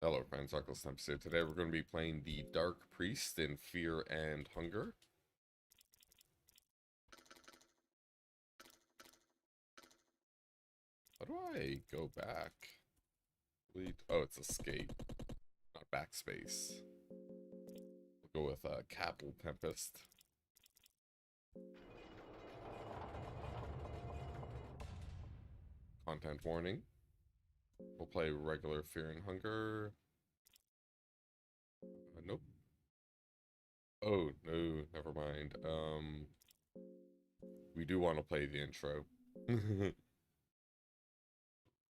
Hello friends, Uncle Stumps here. Today we're going to be playing the Dark Priest in Fear and Hunger. How do I go back? Oh, it's escape, not backspace. We'll go with Capital Tempest. Content warning. We'll play regular Fear and Hunger. Nope. Oh, no, never mind. We do want to play the intro.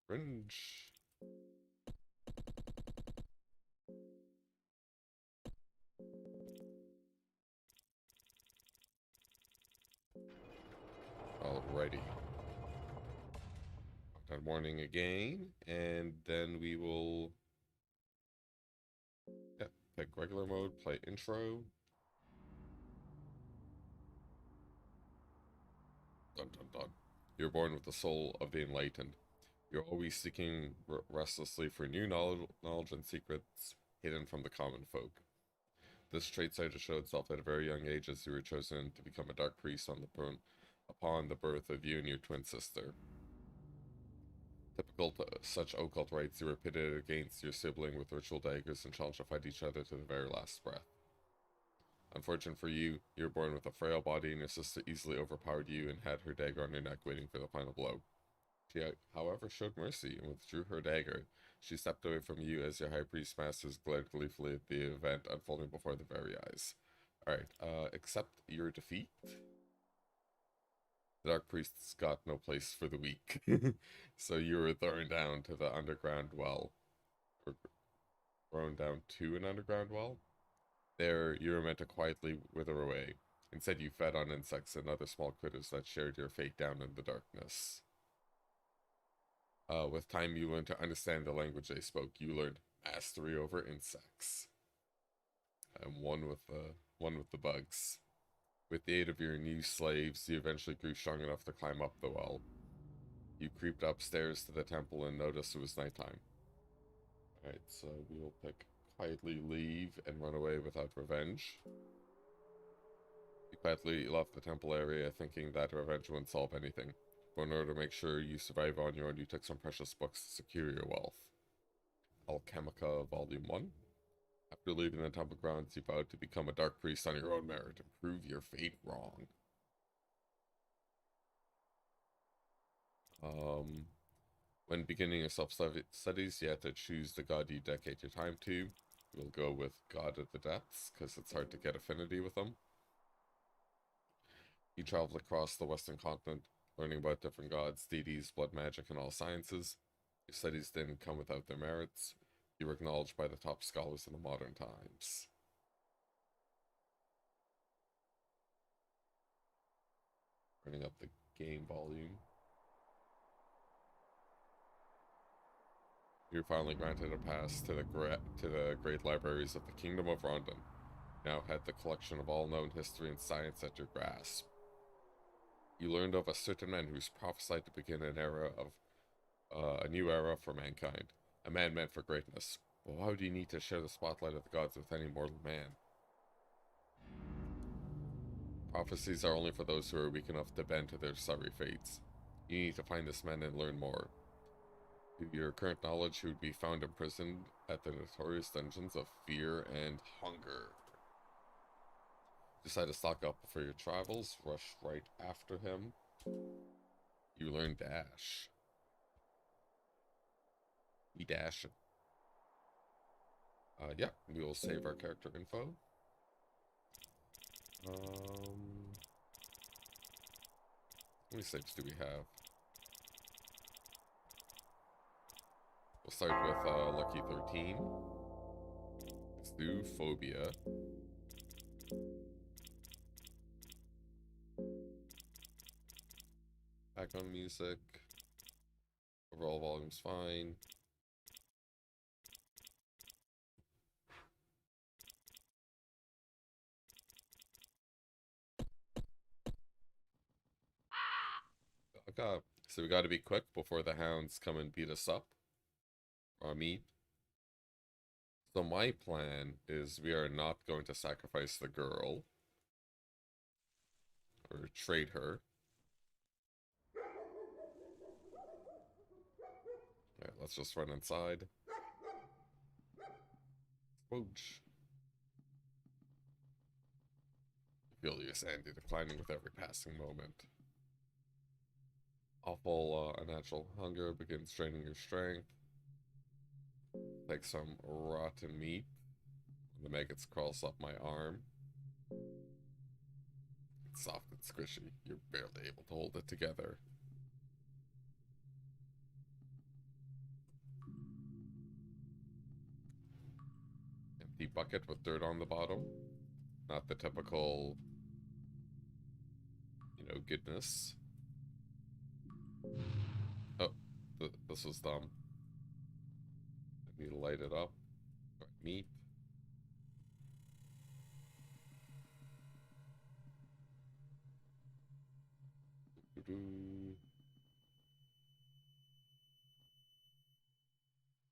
Fringe. Alrighty. Content warning again, and then we will pick regular mode, play intro. Dun dun dun. You're born with the soul of the enlightened. You're always seeking restlessly for new knowledge and secrets hidden from the common folk. This trait started to show itself at a very young age as you were chosen to become a dark priest upon the birth of you and your twin sister. Typical to such occult rites, you were pitted against your sibling with ritual daggers and challenged to fight each other to the very last breath. Unfortunate for you, you were born with a frail body, and your sister easily overpowered you and had her dagger on your neck waiting for the final blow. She, however, showed mercy and withdrew her dagger. She stepped away from you as your high priest masters glared gleefully at the event unfolding before their very eyes. Alright, accept your defeat. The Dark Priest's got no place for the weak. So you were thrown down to the underground well. Or thrown down to an underground well? There, you were meant to quietly wither away. Instead, you fed on insects and other small critters that shared your fate down in the darkness. With time, you learned to understand the language they spoke. You learned mastery over insects. And one with the bugs. With the aid of your new slaves, you eventually grew strong enough to climb up the well. You creeped upstairs to the temple and noticed it was nighttime. Alright, so we will pick quietly leave and run away without revenge. You quietly left the temple area thinking that revenge wouldn't solve anything. But in order to make sure you survive on your own, you took some precious books to secure your wealth. Alchemica Volume 1. After leaving the temple grounds, you vowed to become a dark priest on your own merit and prove your fate wrong. When beginning your self-studies, you have to choose the god you dedicate your time to. We'll go with God of the Depths, because it's hard to get affinity with them. You traveled across the western continent, learning about different gods, deities, blood magic, and all sciences. Your studies didn't come without their merits. You were acknowledged by the top scholars in the modern times. Turning up the game volume. You're finally granted a pass to the great libraries of the Kingdom of Rondon. Now had the collection of all known history and science at your grasp. You learned of a certain man who's prophesied to begin a new era for mankind. A man meant for greatness. But why would you need to share the spotlight of the gods with any mortal man? Prophecies are only for those who are weak enough to bend to their sorry fates. You need to find this man and learn more. To your current knowledge, he would be found imprisoned at the notorious dungeons of Fear and Hunger. Decide to stock up for your travels, rush right after him. You learn dash. We dash. Yeah, we will save our character info. How many saves do we have? We'll start with Lucky 13. Let's do Phobia. Background music. Overall volume's fine. Okay, so we gotta be quick before the hounds come and beat us up. Or me. So my plan is we are not going to sacrifice the girl or trade her. Alright, let's just run inside. Whoosh. Feel your sanity declining with every passing moment. Awful unnatural hunger begins draining your strength. Take some rotten meat. The maggots crawls up my arm. It's soft and squishy. You're barely able to hold it together. Empty bucket with dirt on the bottom. Not the typical, goodness. Oh, this was dumb. I need to light it up. Right, meat.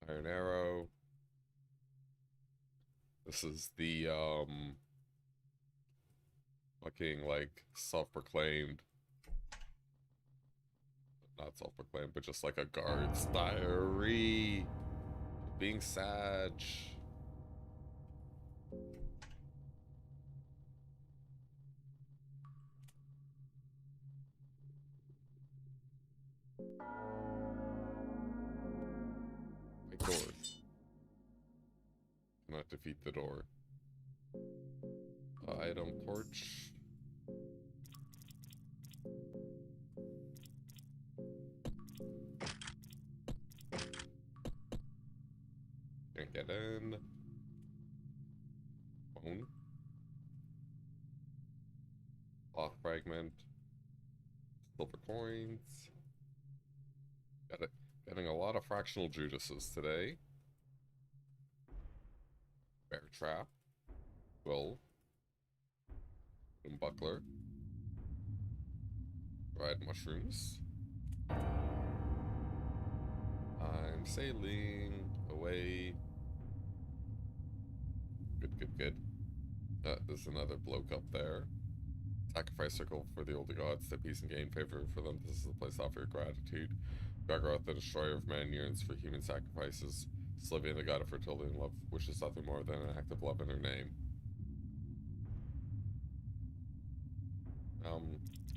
Iron arrow. This is the fucking like self-proclaimed, not self-proclaimed, but just like a guard's diary. Being Sag. My door. Cannot defeat the door. Item torch. Can't get in. Phone. Cloth fragment. Silver coins. Got it. Getting a lot of fractional Judases today. Bear trap. Quill. Buckler. Dried mushrooms. I'm sailing away. Good, good, good. There's another bloke up there. Sacrifice circle for the older gods, that peace and gain favor for them. This is the place to offer your gratitude. Gargaroth, the destroyer of man, yearns for human sacrifices. Sylvia, the god of fertility and love, wishes nothing more than an act of love in her name.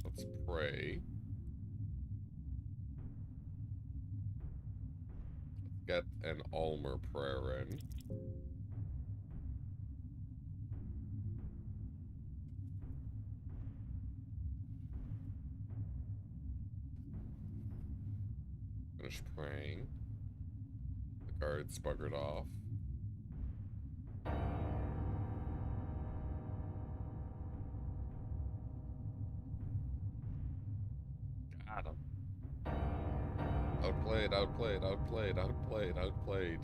Let's pray. Let's get an Almer prayer in. Finish praying. The guards buggered off. Got him. Outplayed, outplayed, outplayed, outplayed, outplayed.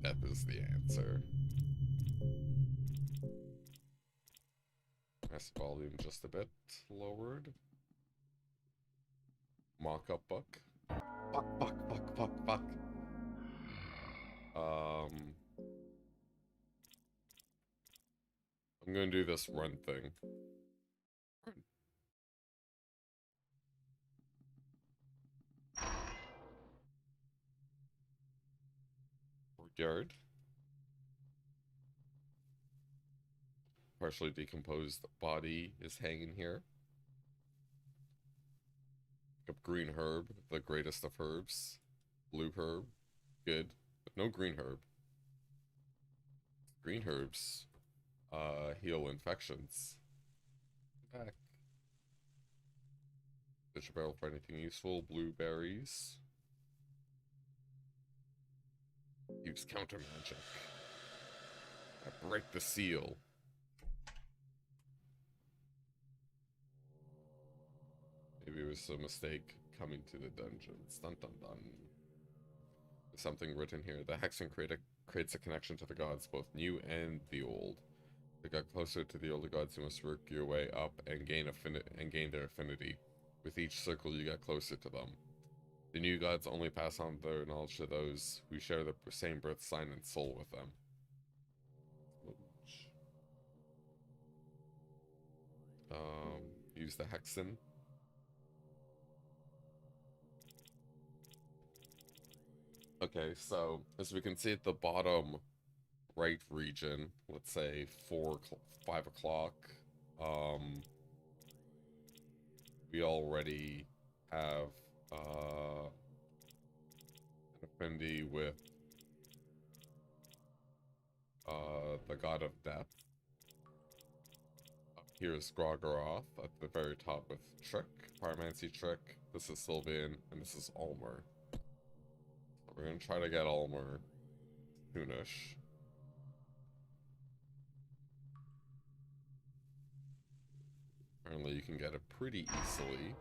Death is the answer. Press volume just a bit lowered. Mock-up book. Fuck, fuck, fuck, fuck, fuck. I'm gonna do this run thing. Courtyard. Partially decomposed body is hanging here. Pick up green herb, the greatest of herbs. Blue herb, good, but no green herb. Green herbs heal infections. Back. Ditch a barrel for anything useful. Blueberries. Use counter magic. I break the seal. Maybe it was a mistake coming to the dungeons. Dun dun dun. There's something written here. The Hexen creates a connection to the gods, both new and the old. To get closer to the older gods, you must work your way up and gain their affinity. With each circle, you get closer to them. The new gods only pass on their knowledge to those who share the same birth sign and soul with them. Use the hexen. Okay, so as we can see at the bottom right region, let's say 5 o'clock, we already have an affinity with the god of death. Up here is Groggoroth at the very top with Trick, Pyromancy Trick. This is Sylvian, and this is Ulmer. So we're gonna try to get Ulmer soonish. Apparently you can get it pretty easily.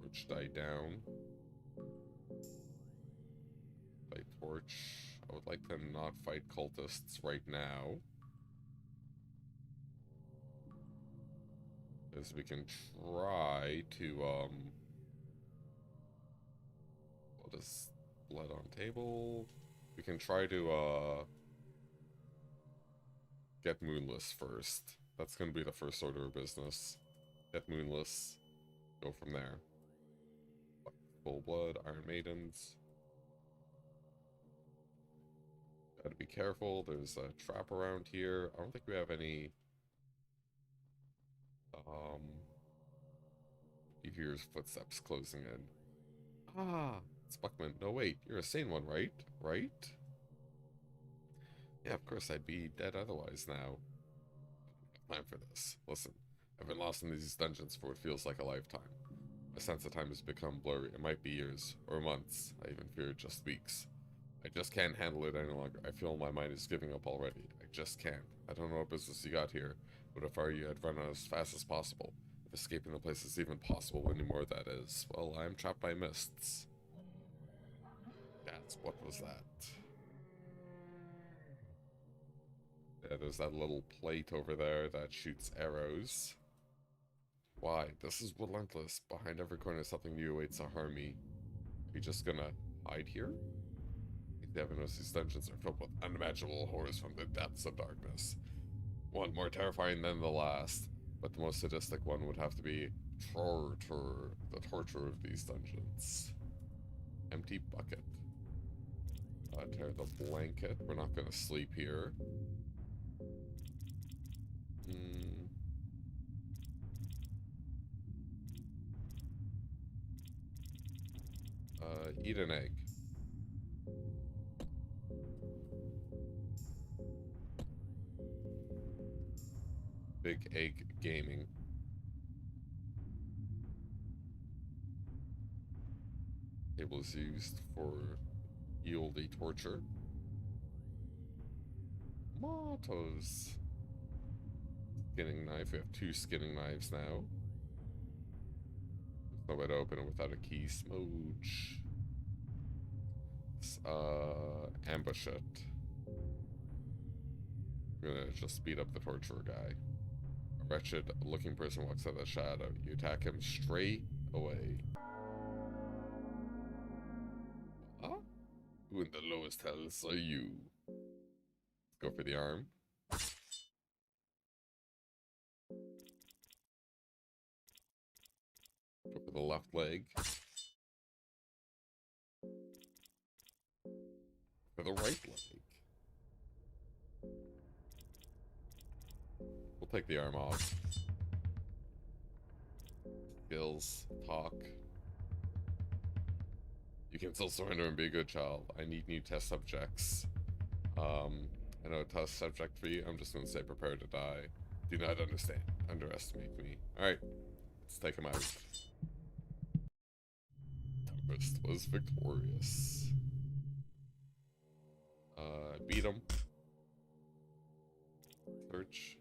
Which die down. Light torch. I would like to not fight cultists right now. As we can try to, what is blood on table? We can try to, get Moonless first. That's gonna be the first order of business. Get Moonless. Go from there. Full blood, Iron Maidens. Gotta be careful. There's a trap around here. I don't think we have any. You hear his footsteps closing in. Ah, it's Buckman. No, wait. You're a sane one, right? Right? Yeah, of course. I'd be dead otherwise now. Time for this. Listen, I've been lost in these dungeons for what feels like a lifetime. My sense of time has become blurry. It might be years or months. I even fear just weeks. I just can't handle it any longer. I feel my mind is giving up already. I just can't. I don't know what business you got here, but if I were you, I'd run out as fast as possible. If escaping the place is even possible anymore, that is. Well, I'm trapped by mists. What was that? Yeah, there's that little plate over there that shoots arrows. Why? This is relentless. Behind every corner, something new awaits to harm me. Are you just gonna hide here? The Evanos' dungeons are filled with unimaginable horrors from the depths of darkness. One more terrifying than the last, but the most sadistic one would have to be torture, the torture of these dungeons. Empty bucket. Tear the blanket. We're not gonna sleep here. Eat an egg. Big Egg Gaming. Table is used for yieldy torture. Mottos. Skinning knife. We have 2 skinning knives now. There's no way to open it without a key. Smooch. Ambush it. I'm gonna just speed up the torturer guy. A wretched looking person walks out of the shadow. You attack him straight away. Huh? Who in the lowest hells are you? Let's go for the arm. Go for the left leg. For the right leg. We'll take the arm off. Skills. Talk. You can still surrender and be a good child. I need new test subjects. I know a test subject for you. I'm just gonna say prepare to die. Do not understand. Underestimate me. Alright. Let's take him out. Tempest was victorious. Beat him. Search.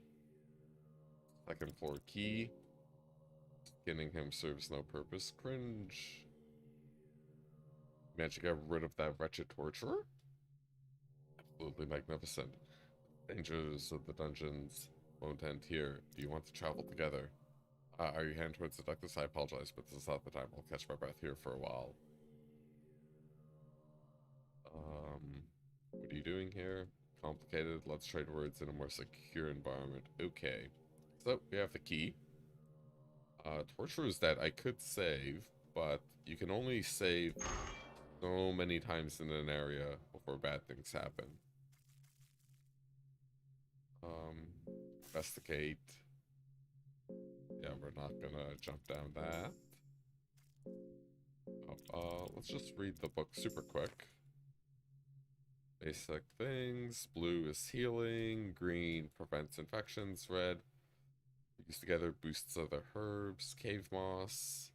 Second floor key. Getting him serves no purpose. Cringe. Managed to get rid of that wretched torturer? Absolutely magnificent. Dangers of the dungeons won't end here. Do you want to travel together? Are you heading towards the ductless? I apologize, but this is not the time. I'll catch my breath here for a while. What are you doing here? Complicated. Let's try words in a more secure environment. Okay. So, we have the key. Torture is that I could save, but you can only save so many times in an area before bad things happen. Investigate. Yeah, we're not gonna jump down that. Let's just read the book super quick. Basic things. Blue is healing. Green prevents infections. Red, used together, boosts other herbs. Cave moss.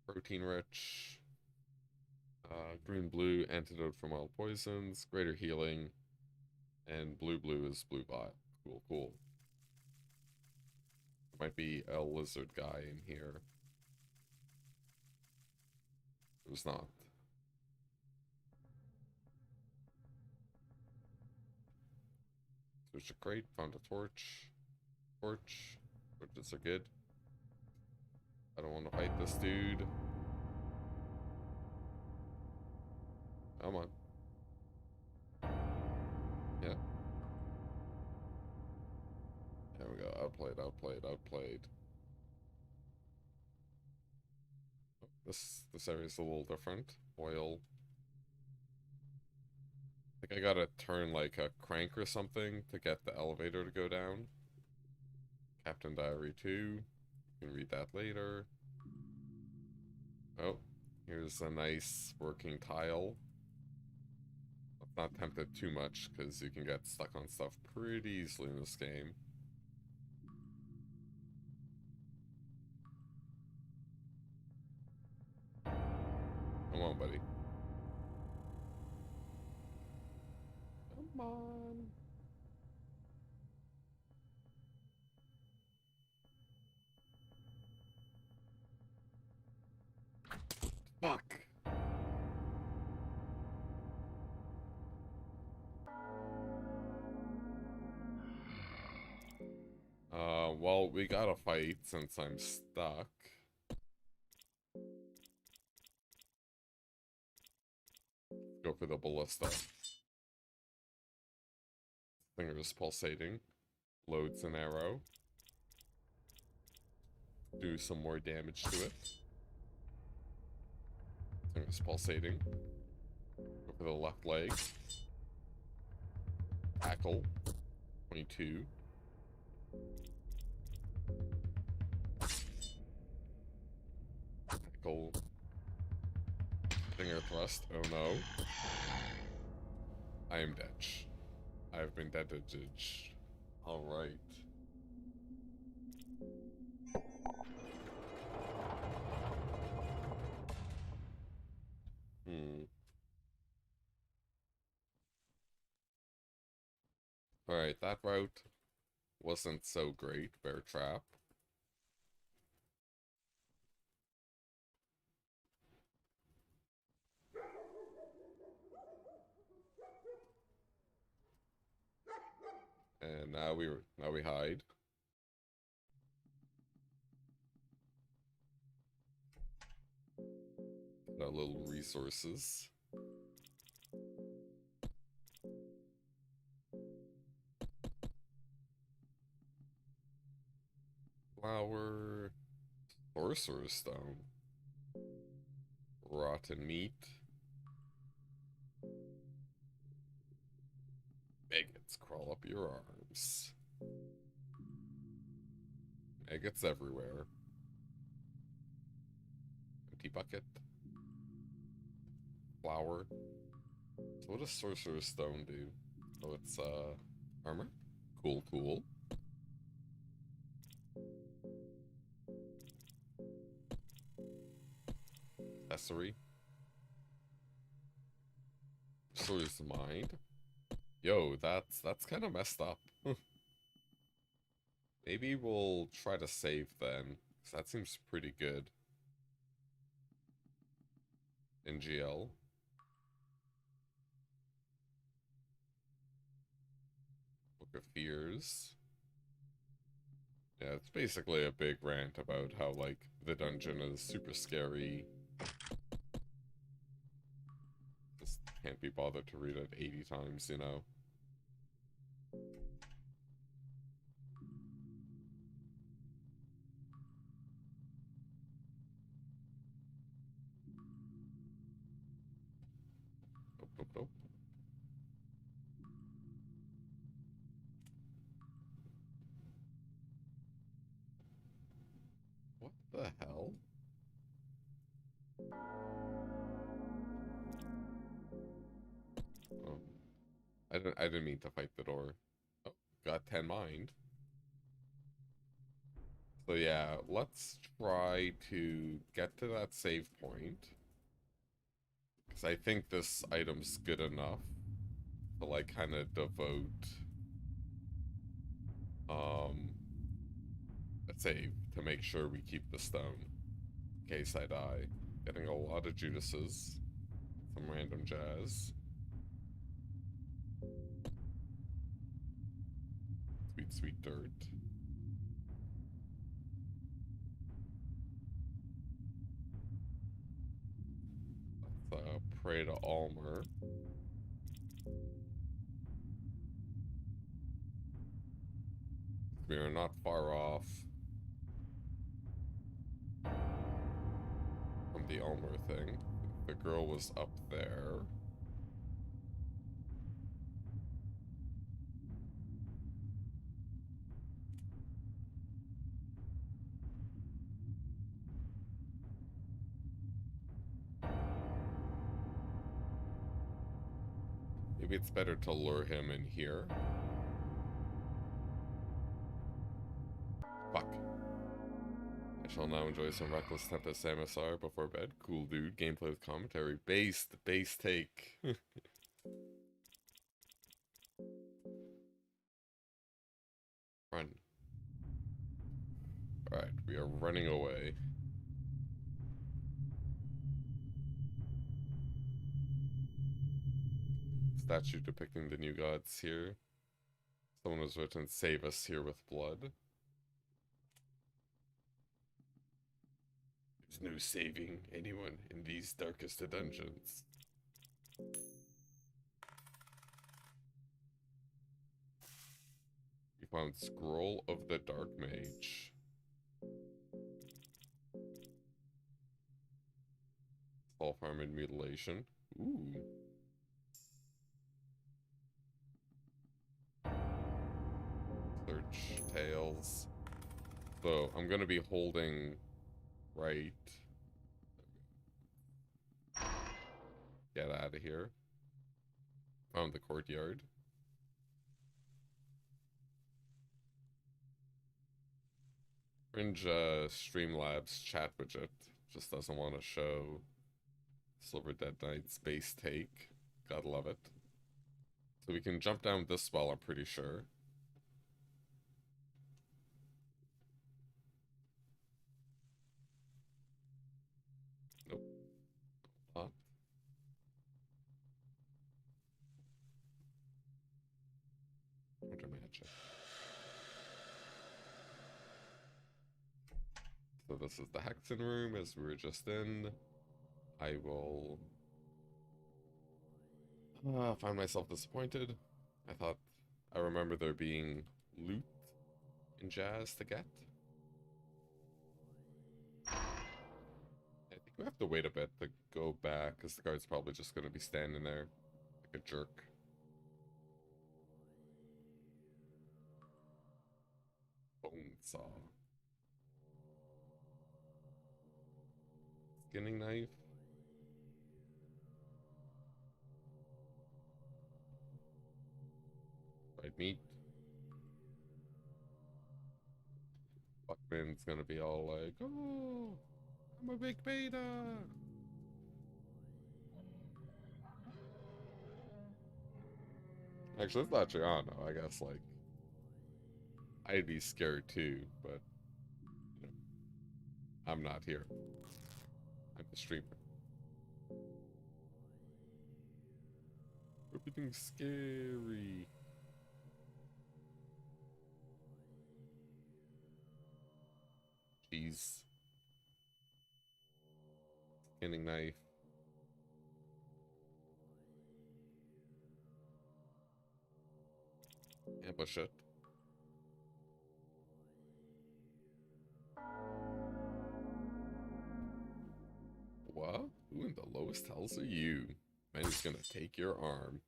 Protein rich. Green blue, antidote from all poisons. Greater healing. And blue is blue bot. Cool, cool. There might be a lizard guy in here. There's not. There's a crate, found a torch. Torches are good. I don't want to fight this dude. Come on. Yeah. There we go. Outplayed. Oh, this area's a little different. Oil. I think I gotta turn like a crank or something to get the elevator to go down. Captain Diary 2. You can read that later. Oh, here's a nice working tile. Let's not tempt it too much, because you can get stuck on stuff pretty easily in this game. Come on, buddy. Come on. Fuck. Well, we gotta fight since I'm stuck. Go for the ballista. Fingers pulsating. Loads an arrow. Do some more damage to it. Fingers pulsating. Go for the left leg. Tackle. 22. Tackle. Finger thrust. Oh no. I am dead. I've been deaded. Alright. Alright, that route wasn't so great. Bear trap. And now we hide. Got our little resources. Flour. Sorcerer's stone. Rotten meat. Maggots crawl up your arms. Maggots everywhere. Empty bucket. Flour. So what does Sorcerer's Stone do? Oh, it's, armor? Cool, cool. Accessory. Sorcerer's Mind. Yo, that's kind of messed up. Maybe we'll try to save then, because that seems pretty good. NGL. Book of Fears. Yeah, it's basically a big rant about how, like, the dungeon is super scary. Just can't be bothered to read it 80 times, you know? Nope, nope, nope. What the hell? Oh, I didn't mean to fight the door. Oh, got 10 mind. So yeah, let's try to get to that save point. Because I think this item's good enough to, like, kind of devote um a save to make sure we keep the stone in case I die. Getting a lot of Judases, some random jazz. Sweet, sweet dirt. Let's pray to Almer. We are not far off from the Almer thing. The girl was up there. Maybe it's better to lure him in here. Fuck. I shall now enjoy some Reckless Tempest MSR before bed. Cool dude. Gameplay with commentary. Based. Base take. Run. Alright, we are running away. Statue depicting the new gods here. Someone was written, save us here with blood. There's no saving anyone in these darkest of dungeons. We found Scroll of the Dark Mage. All farm and mutilation. Ooh. Search tails. So I'm gonna be holding right. Get out of here. Found the courtyard. Fringe Streamlabs chat widget just doesn't want to show Silver Dead Knight's base take. Gotta love it. So we can jump down this well, I'm pretty sure. Nope. Not. Counter magic. So this is the Hexen room as we were just in. I will find myself disappointed. I remember there being loot and jazz to get. I think we have to wait a bit to go back because the guard's probably just going to be standing there like a jerk. Bone saw. Skinning knife. Fried meat. Buckman's gonna be all like, oh, I'm a big beta. Actually, it's not true. I don't know. I guess, like, I'd be scared too, but, you know, I'm not here. I'm the streamer. Everything's scary. Cheese. Skinning knife. Ambush it. What? Who in the lowest hells are you? Man is gonna take your arm.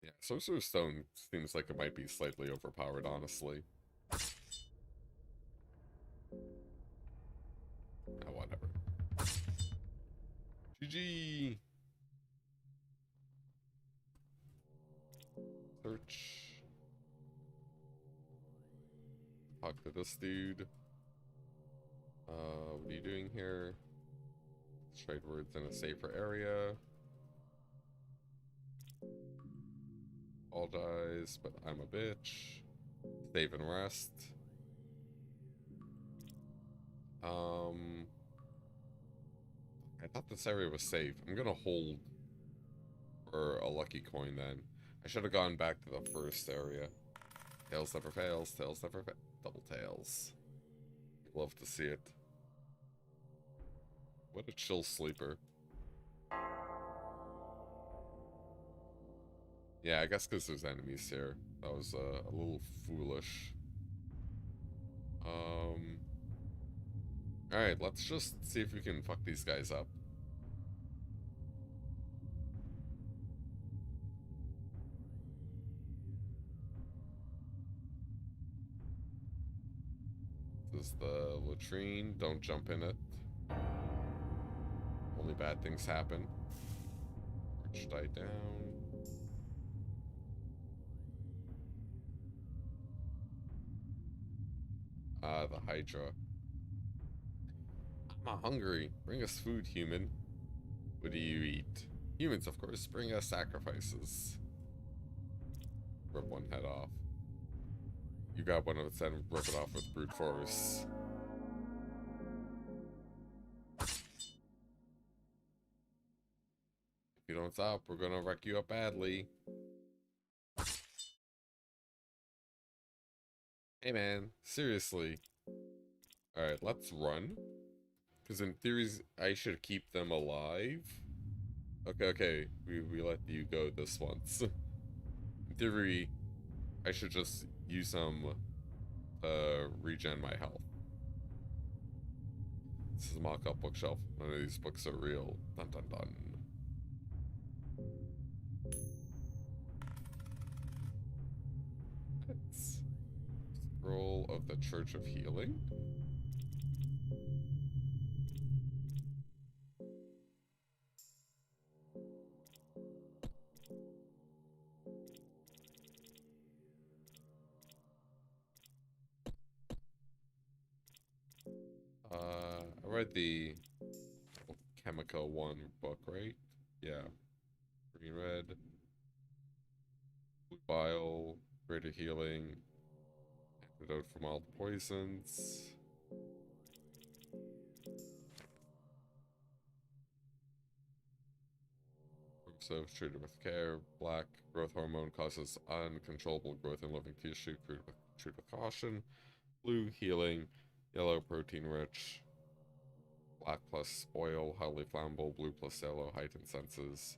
Yeah, Sorcerer's Stone seems like it might be slightly overpowered, honestly. Ah, whatever. GG! Search. Talk to this dude. What are you doing here? Let's trade words in a safer area. Apologize, but I'm a bitch. Save and rest. I thought this area was safe. I'm gonna hold for a lucky coin then. I should have gone back to the first area. Tails never fails, tails never fails. Double tails. Love to see it. What a chill sleeper. Yeah, I guess because there's enemies here. That was a little foolish. Alright, let's just see if we can fuck these guys up. This is the latrine. Don't jump in it. Only bad things happen. Rich die down. The Hydra. I'm hungry. Bring us food, human. What do you eat? Humans, of course, bring us sacrifices. Rip one head off. You got one of its and rip it off with brute force. If you don't stop, we're gonna wreck you up badly. Hey man, seriously. Alright, let's run. Because in theory, I should keep them alive. Okay, we let you go this once. In theory, I should just use them to regen my health. This is a mock-up bookshelf. None of these books are real. Dun dun dun. It's Scroll of the Church of Healing. I read the Chemical one book, right? Yeah. Green, red, blue bile, greater healing, antidote from all poisons. So treated with care. Black growth hormone causes uncontrollable growth in living tissue. Treated with caution. Blue healing. Yellow protein rich. Black plus oil, highly flammable. Blue plus yellow, heightened senses.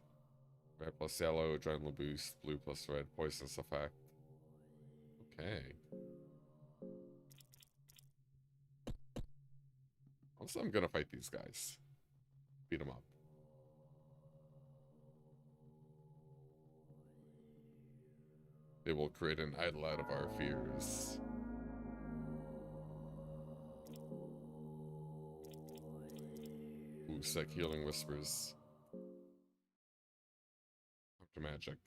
Red plus yellow, adrenaline boost. Blue plus red, poisonous effect. Okay. Also, I'm gonna fight these guys. Beat them up. They will create an idol out of our fears. Ooh, sick healing whispers. After magic.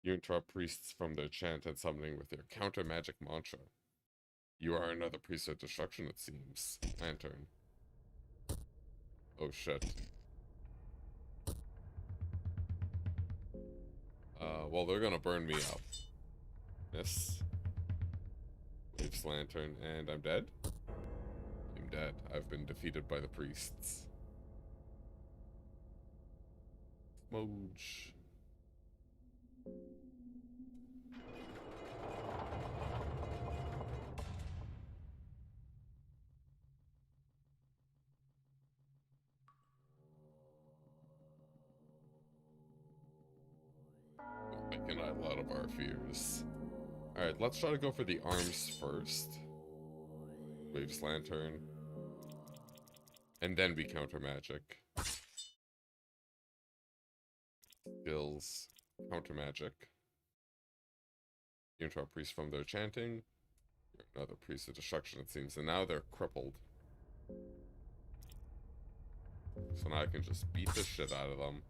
You interrupt priests from their chant and summoning with your counter magic mantra. You are another priest of destruction, it seems. Lantern. Oh shit. Well, they're gonna burn me up. Yes. Waves lantern, and I'm dead? I'm dead. I've been defeated by the priests. Moj. Making a lot of our fears. Alright, let's try to go for the arms first. Waves Lantern. And then we counter magic. Skills. Counter magic. Into a priest from their chanting. Another priest of destruction, it seems. And now they're crippled. So now I can just beat the shit out of them.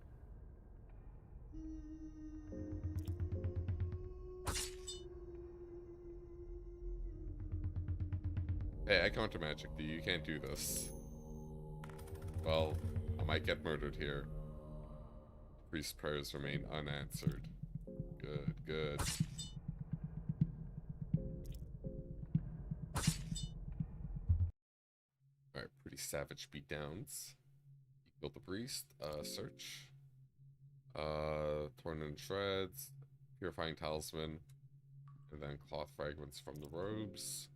Hey, I counter magic you. You can't do this. Well, I might get murdered here. Priest's prayers remain unanswered. Good, good. Alright, pretty savage beatdowns. Kill the priest. Search. Torn in shreds. Purifying talisman. And then cloth fragments from the robes.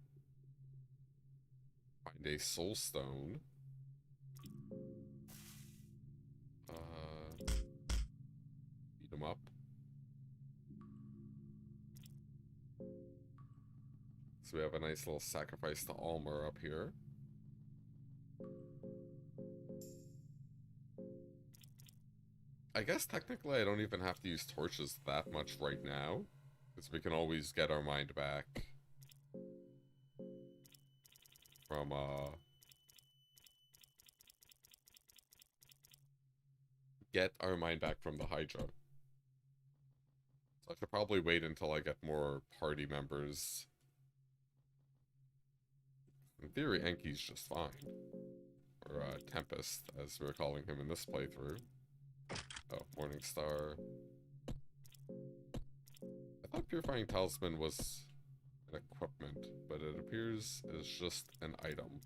Find a soul stone. Beat him up. So we have a nice little sacrifice to Almer up here. I guess technically I don't even have to use torches that much right now, because we can always get our mind back from, get our mind back from the Hydra. So I should probably wait until I get more party members. In theory, Enki's just fine. Or, Tempest, as we're calling him in this playthrough. Oh, Morningstar. I thought Purifying Talisman was an equipment, but it appears it's just an item.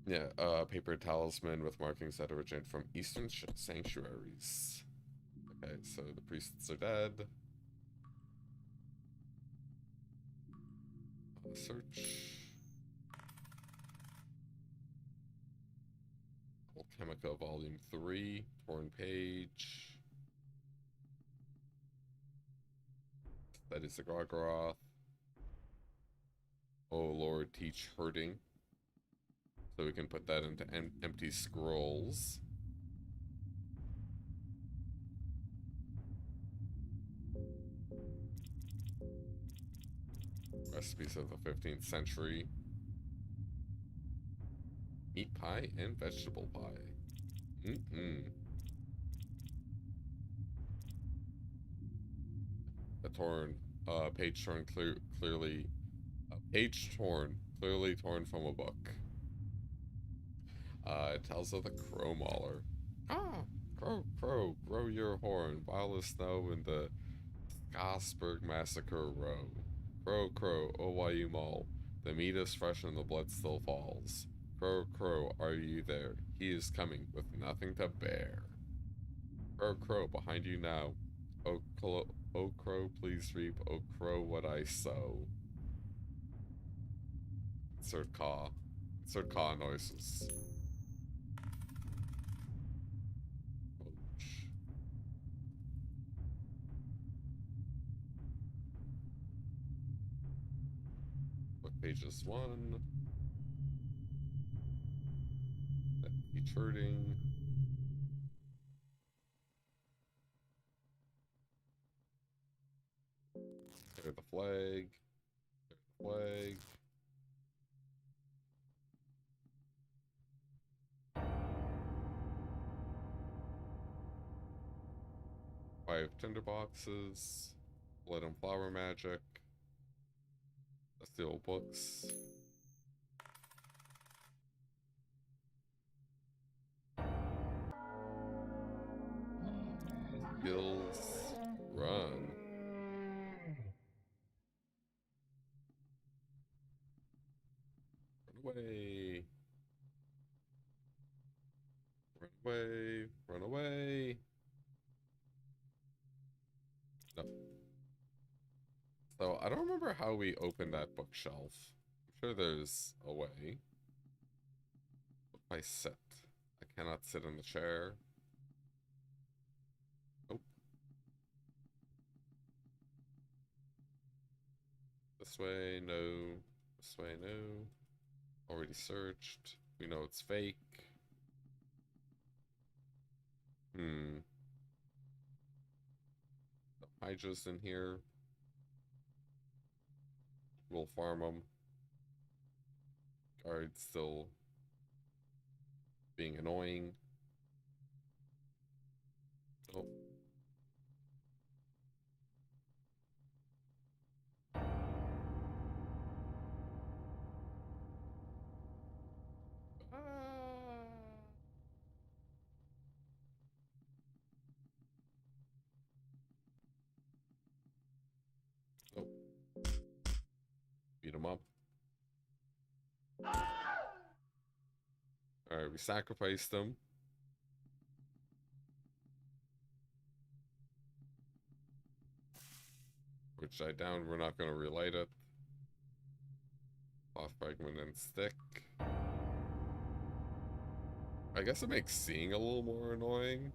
Yeah, paper talisman with markings that originate from Eastern sanctuaries. Okay, so the priests are dead. Search. Alchemica Volume 3, torn page. That is the Gargaroth. Oh Lord, teach hurting. So we can put that into empty scrolls. Recipes of the 15th century. Meat pie and vegetable pie. A torn, page torn clearly. A page torn, clearly torn from a book. It tells of the Crow Mauler. Ah! Crow, crow, grow your horn, while the snow in the Gosberg Massacre row. Crow, crow, oh why you maul. The meat is fresh and the blood still falls. Crow, crow, are you there? He is coming with nothing to bear. Crow, crow, behind you now. Oh, crow, please reap. Oh, crow, what I sow. Insert caw. Insert caw noises. Book pages 1. Teach hurting. Tear the flag. Tear the flag. Five tinderboxes. Blood and flower magic. That's the old books. Skills. Run. Run away. Run away. So I don't remember how we opened that bookshelf. I'm sure there's a way. If I sit, I cannot sit in the chair. Nope. This way, no. This way, no. Already searched. We know it's fake. Hmm. The Hydra's in here. We'll farm them. Guards still being annoying. Oh. Ah. Oh. Beat him up. Alright, we sacrificed him. Which I down, we're not going to relight it. Cloth fragment and stick. I guess it makes seeing a little more annoying.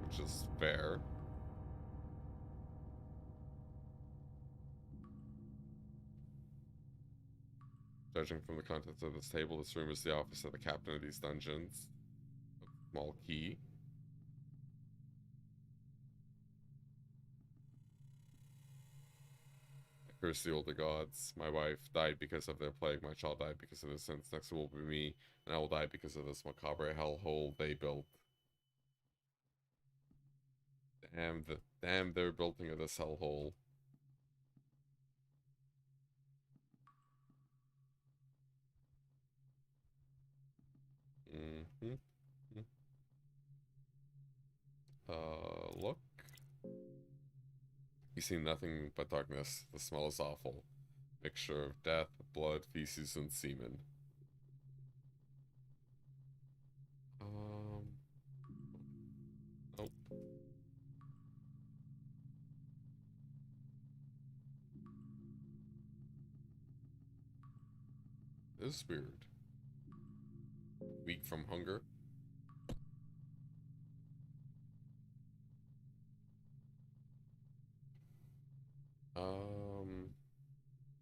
Which is fair. Judging from the contents of this table, this room is the office of the captain of these dungeons. A small key. I curse the older gods. My wife died because of their plague. My child died because of their sins. Next will be me, and I will die because of this macabre hellhole they built. Damn their building of this hellhole. Mm-hmm. Look. You see nothing but darkness. The smell is awful. Mixture of death, blood, feces, and semen. Nope. This is weird. Weak from hunger.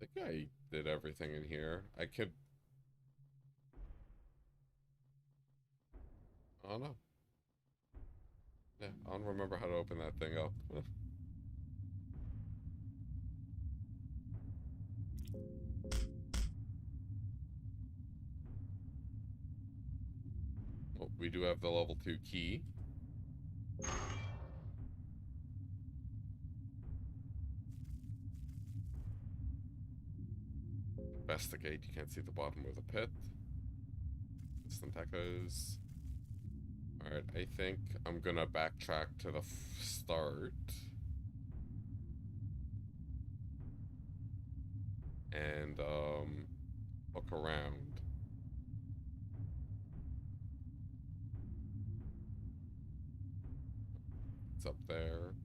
I think I did everything in here. I could... Oh no. Yeah, I don't remember how to open that thing up. Well, we do have the level 2 key. Investigate. You can't see the bottom of the pit. Distant echoes. Alright, I think I'm gonna backtrack to the start. And, look around. It's up there.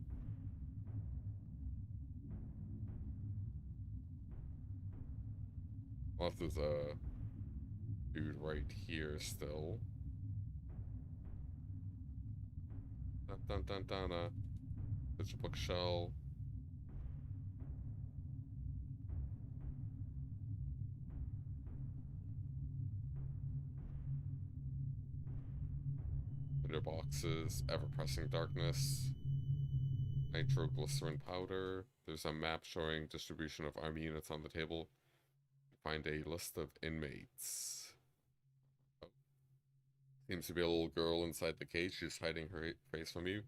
Unless there's a dude right here still. Dun dun dun dun. There's a bookshelf. Litter boxes. Ever-pressing darkness. Nitroglycerin powder. There's a map showing distribution of army units on the table. Find a list of inmates. Oh. Seems to be a little girl inside the cage. She's hiding her face from you.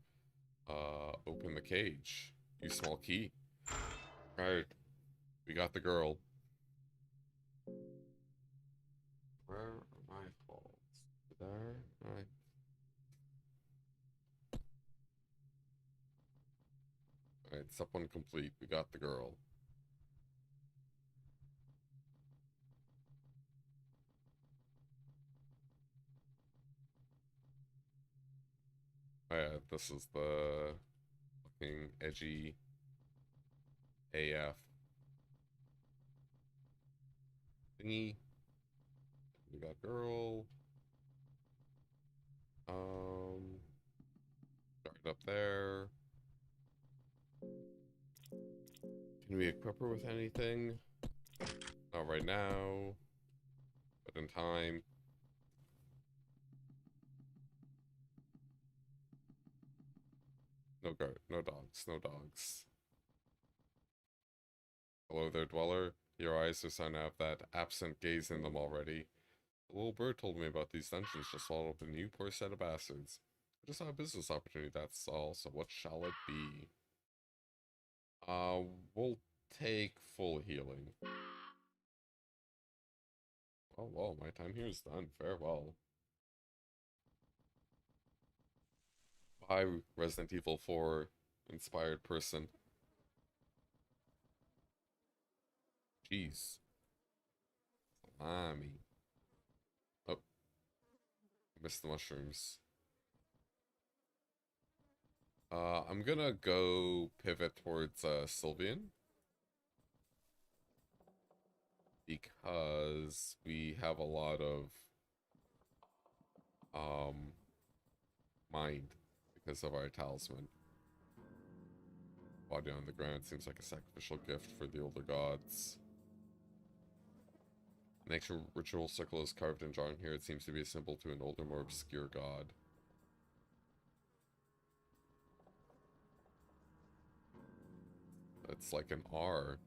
Open the cage. Use small key. Alright. We got the girl. Where are my balls? There? Alright. Alright, step one complete. We got the girl. Oh yeah, this is the Being edgy AF thingy. We got girl. Start up there. Can we equip her with anything? Not right now, but in time. No guard, no dogs, no dogs. Hello there, dweller. Your eyes are starting to have that absent gaze in them already. The little bird told me about these dungeons just swallowed up a new poor set of bastards. I just saw a business opportunity, that's all, so what shall it be? We'll take full healing. Oh, well, my time here is done. Farewell. Bye, Resident Evil 4 inspired person. Jeez. Salami. Oh, missed the mushrooms. I'm gonna go pivot towards Sylvian. Because we have a lot of mind because of our talisman. Body on the ground seems like a sacrificial gift for the older gods. An actual ritual circle is carved and drawn here. It seems to be a symbol to an older, more obscure god. It's like an R.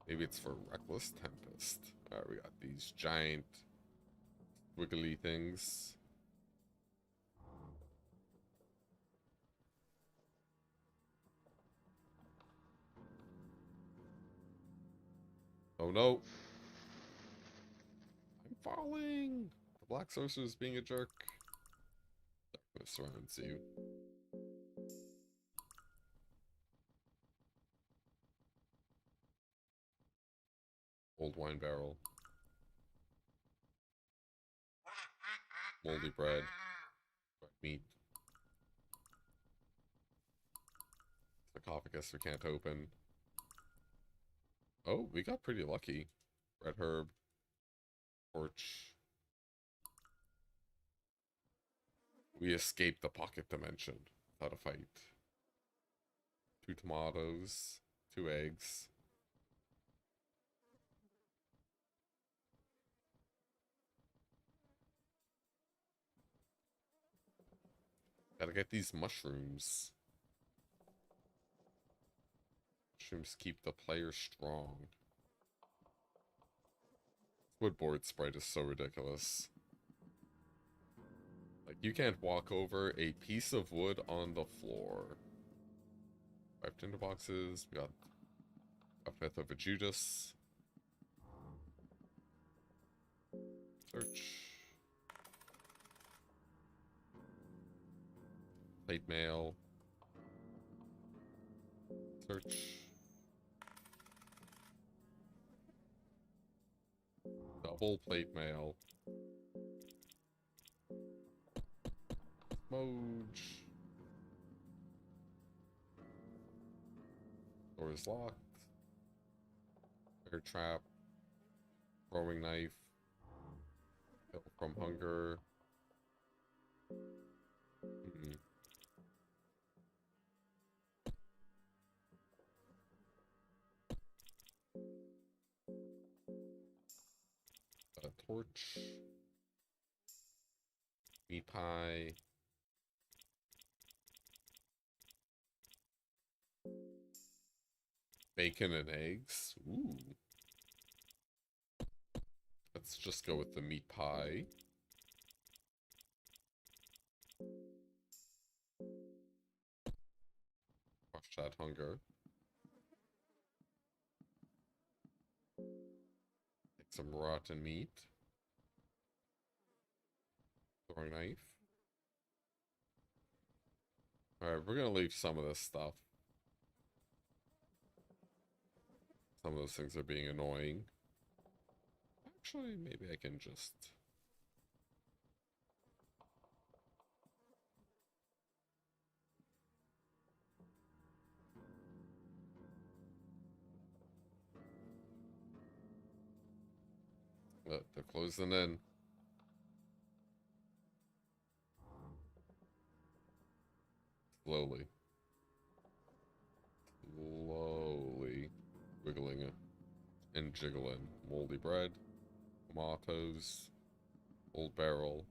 Maybe it's for Reckless Tempest. Alright, we got these giant wiggly things. Oh no! I'm falling! The Black Sorcerer is being a jerk. Darkness surrounds you. Old wine barrel. Moldy bread. Red meat. Sarcophagus we can't open. Oh, we got pretty lucky. Red herb. Torch. We escaped the pocket dimension without a fight. 2 tomatoes. 2 eggs. Gotta get these mushrooms. Mushrooms keep the player strong. Woodboard sprite is so ridiculous. Like, you can't walk over a piece of wood on the floor. 5 tinderboxes. We got a fifth of a Judas. Search. Plate mail. Search. Double plate mail. Moj. Door is locked. Bear trap. Throwing knife. Kill from hunger. A torch. Meat pie. Bacon and eggs. Ooh. Let's just go with the meat pie. Crush that hunger. Take some rotten meat. Throwing knife. Alright, we're gonna leave some of this stuff. Some of those things are being annoying. Actually, maybe I can just... They're closing in. Slowly. Slowly wiggling it and jiggling. Moldy bread, tomatoes, old barrel.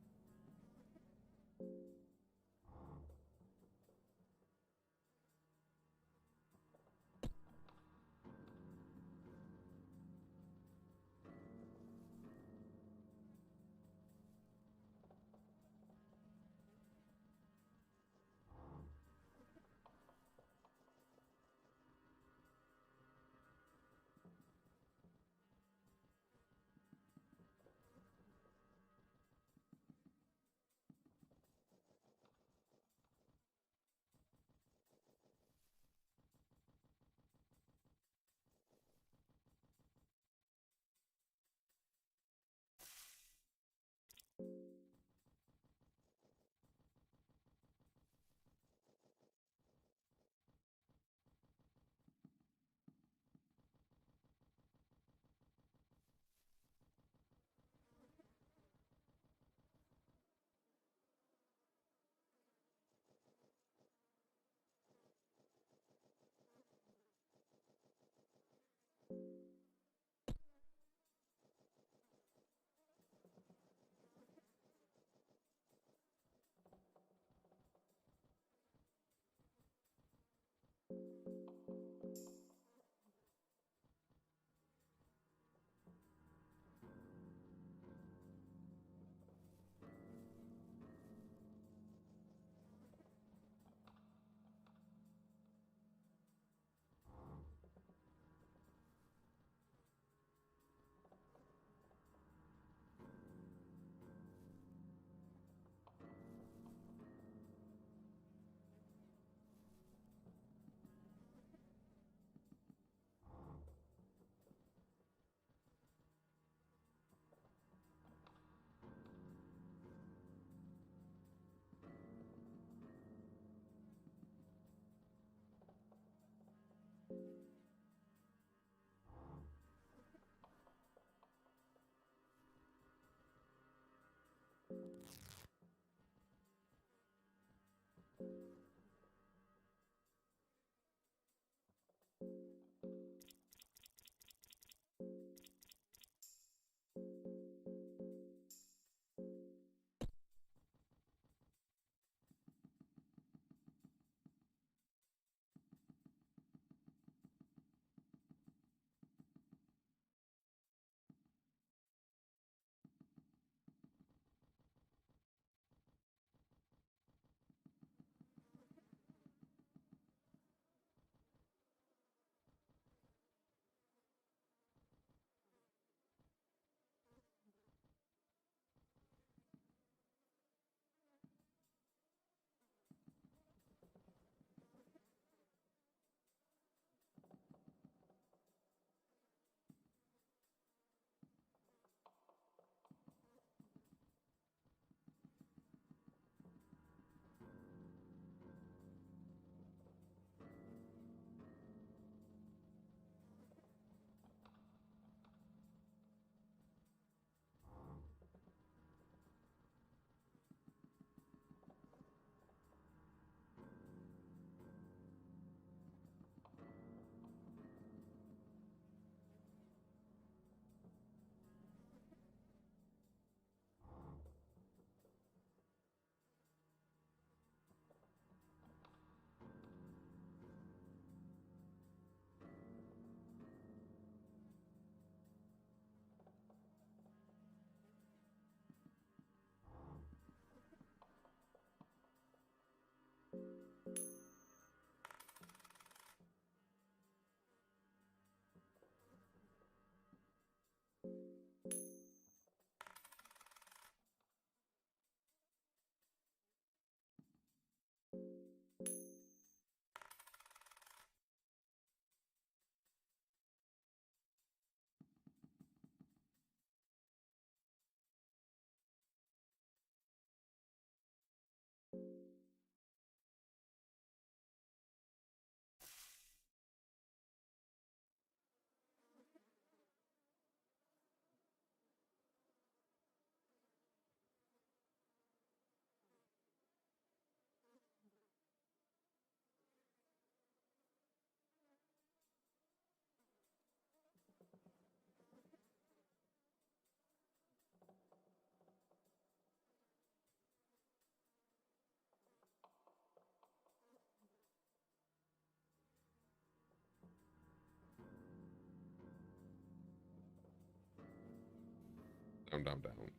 Down, down, down.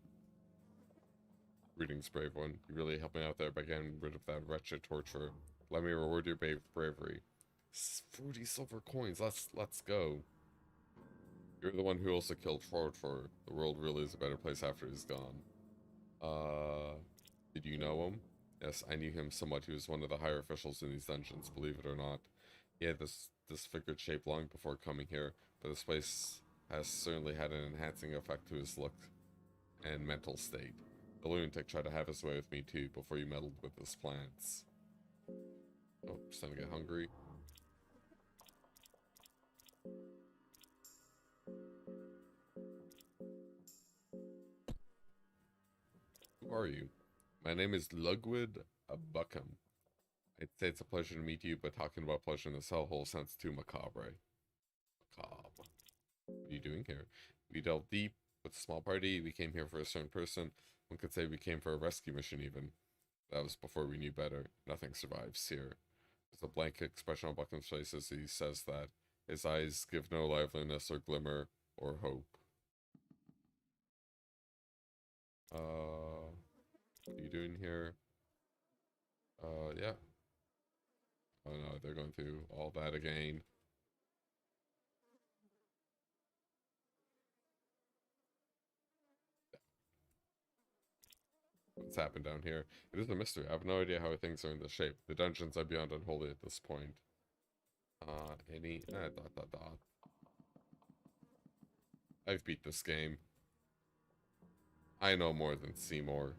Greetings, brave one. You really helped me out there by getting rid of that wretched torturer. Let me reward your bravery. Fruity silver coins. Let's go. You're the one who also killed Torture. The world really is a better place after he's gone. Did you know him? Yes, I knew him somewhat. He was one of the higher officials in these dungeons, believe it or not. He had this disfigured shape long before coming here, but this place has certainly had an enhancing effect to his look and mental state. The lunatic tried to have his way with me too, before you meddled with his plans. Oh, starting to get hungry. Who are you? My name is Lugwood Buckham. I'd say it's a pleasure to meet you, but talking about pleasure in this hellhole sounds too macabre. Macabre. What are you doing here? We delved deep with a small party. We came here for a certain person. One could say we came for a rescue mission even. That was before we knew better. Nothing survives here. There's a blank expression on Buckham's face as he says that. His eyes give no liveliness or glimmer or hope. What are you doing here? Yeah. Oh no, they're going through all that again. What's happened down here? It is a mystery. I have no idea how things are in this shape. The dungeons are beyond unholy at this point. Dot. I've beat this game. I know more than Seymour.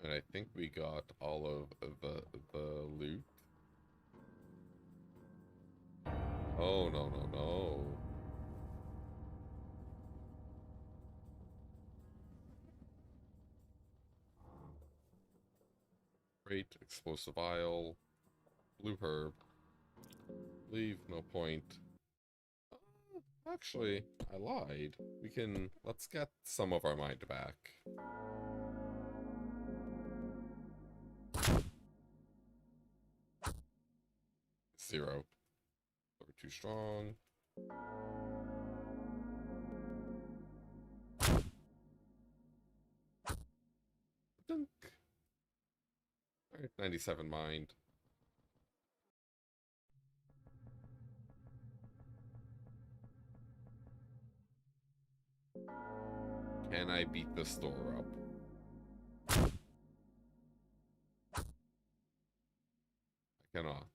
And I think we got all of the loot. Oh, no, no, no. Great, explosive vial, blue herb. Leave, no point. Actually, I lied. Let's get some of our mind back. Zero. We're too strong. Dunk. Alright, 97 mind. Can I beat this door up? I cannot.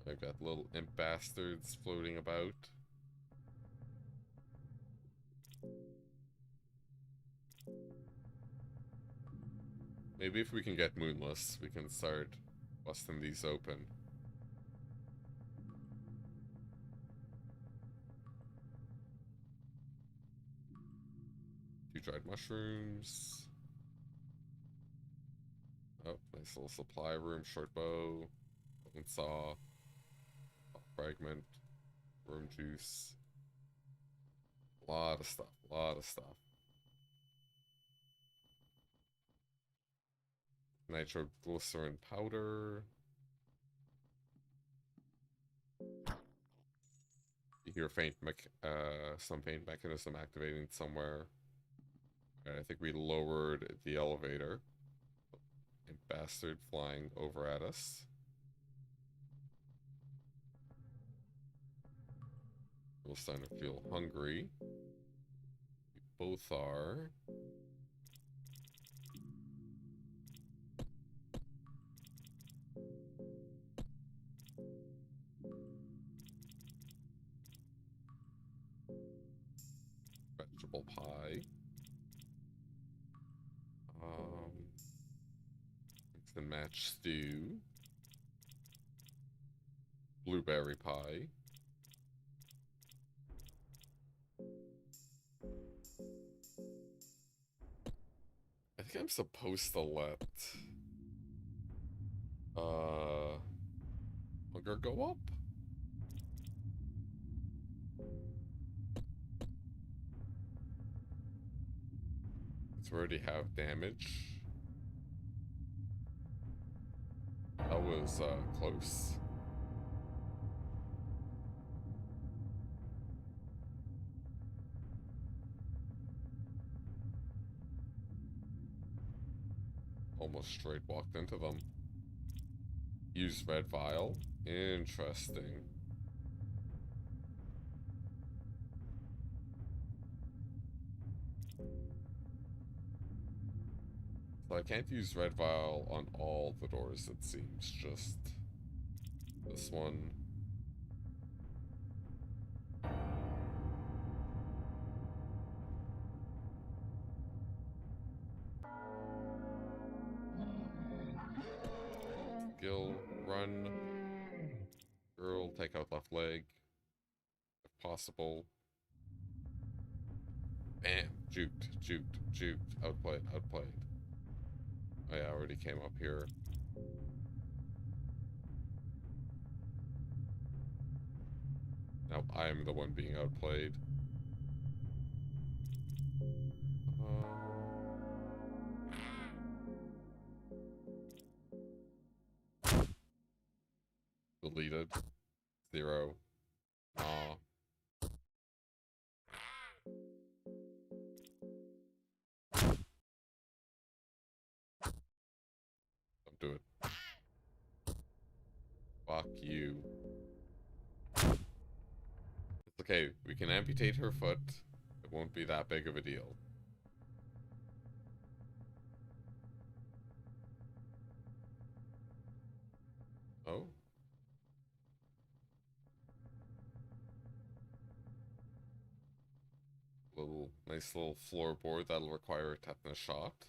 I've got little imp bastards floating about. Maybe if we can get Moonless, we can start busting these open. Two dried mushrooms. Oh, nice little supply room. Short bow. Bone saw. Fragment. Worm juice. A lot of stuff. A lot of stuff. Nitroglycerin powder. You hear some faint mechanism activating somewhere. And I think we lowered the elevator. A bastard flying over at us. We're starting to feel hungry. We both are. Vegetable pie. Mix and match stew. Blueberry pie. I think I'm supposed to let longer go up? It's already have damage. That was close. Almost straight walked into them. Use red vial. Interesting. So I can't use red vial on all the doors, it seems. Just this one. Skill, run. Girl, take out left leg. If possible. Bam! Juked, juked, juked. Outplayed, outplayed. Oh yeah, I already came up here. Now I am the one being outplayed. Deleted. 0. Aw. Don't do it. Fuck you. It's okay, we can amputate her foot. It won't be that big of a deal. Oh? Nice little floorboard that'll require a tetanus shot.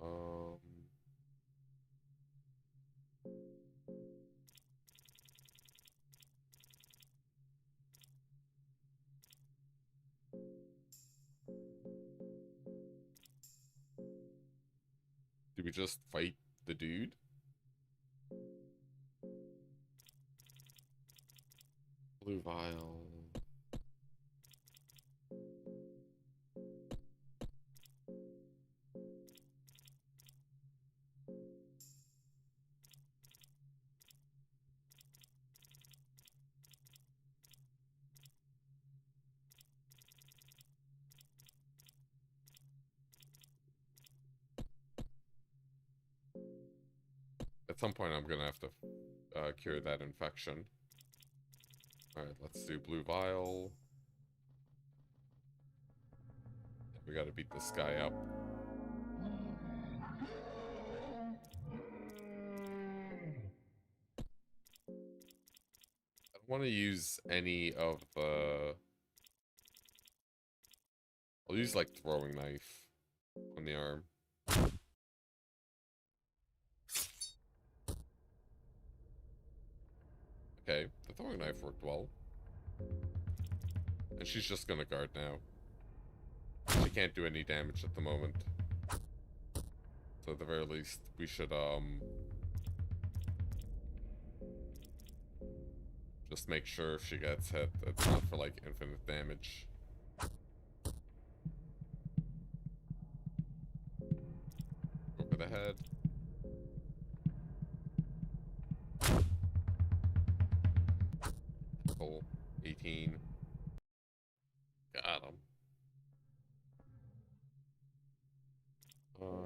Um... Do we just fight the dude? Blue vial. At some point I'm gonna have to cure that infection. Alright, let's do blue vial. We gotta beat this guy up. I don't want to use any of the... I'll use like throwing knife on the arm. Okay, the throwing knife worked well. And she's just gonna guard now. She can't do any damage at the moment. So at the very least, we should, just make sure if she gets hit, it's not for, like, infinite damage. Over the head. Full 18. Got him.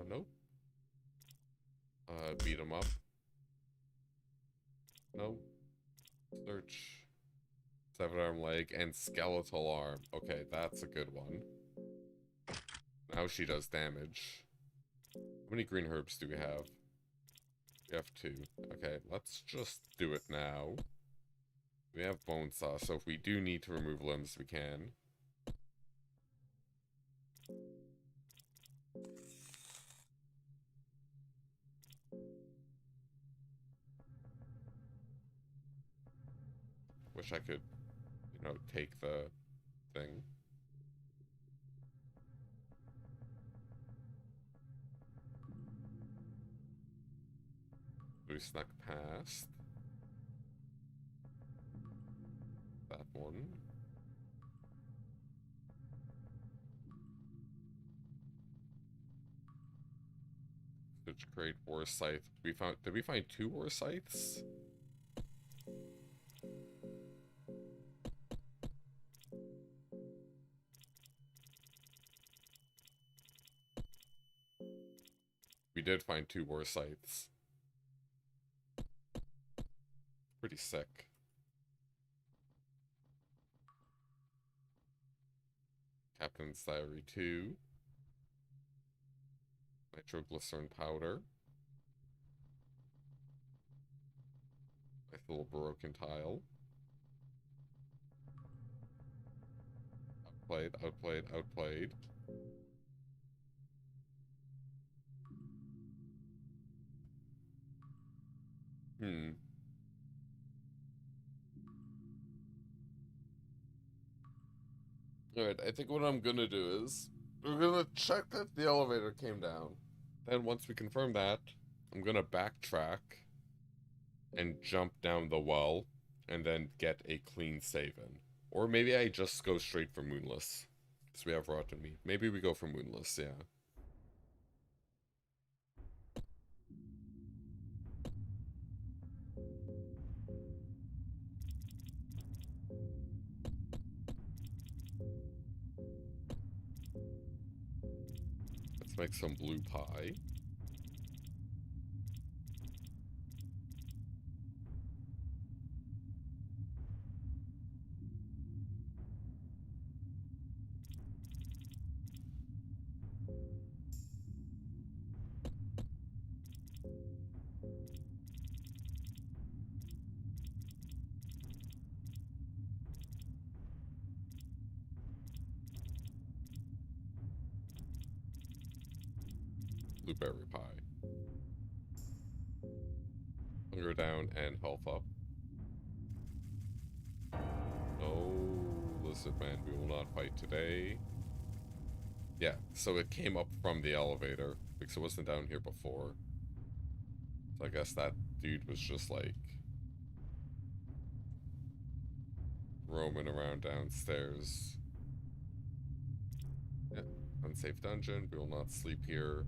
Nope. Beat him up. Nope. Search. 7-arm leg and skeletal arm. Okay, that's a good one. Now she does damage. How many green herbs do we have? We have 2. Okay, let's just do it now. We have bone saw, so if we do need to remove limbs, we can. Wish I could, you know, take the thing. We we snuck past that one. Search crate, ore scythe. Did we find 2 ore scythes? We did find 2 ore scythes. Pretty sick. Captain's Diary 2. Nitroglycerin powder. Nice little broken tile. Outplayed, outplayed, outplayed. Alright, I think what I'm gonna do is we're gonna check that the elevator came down. Then once we confirm that, I'm gonna backtrack and jump down the well and then get a clean save in. Or maybe I just go straight for Moonless. Because we have rotten meat. Maybe we go for Moonless, yeah. Let's make some blue pie. Blueberry pie. Hunger down and health up. No, lizard man, we will not fight today. Yeah, so it came up from the elevator because it wasn't down here before. So I guess that dude was just like roaming around downstairs. Yeah, unsafe dungeon. We will not sleep here.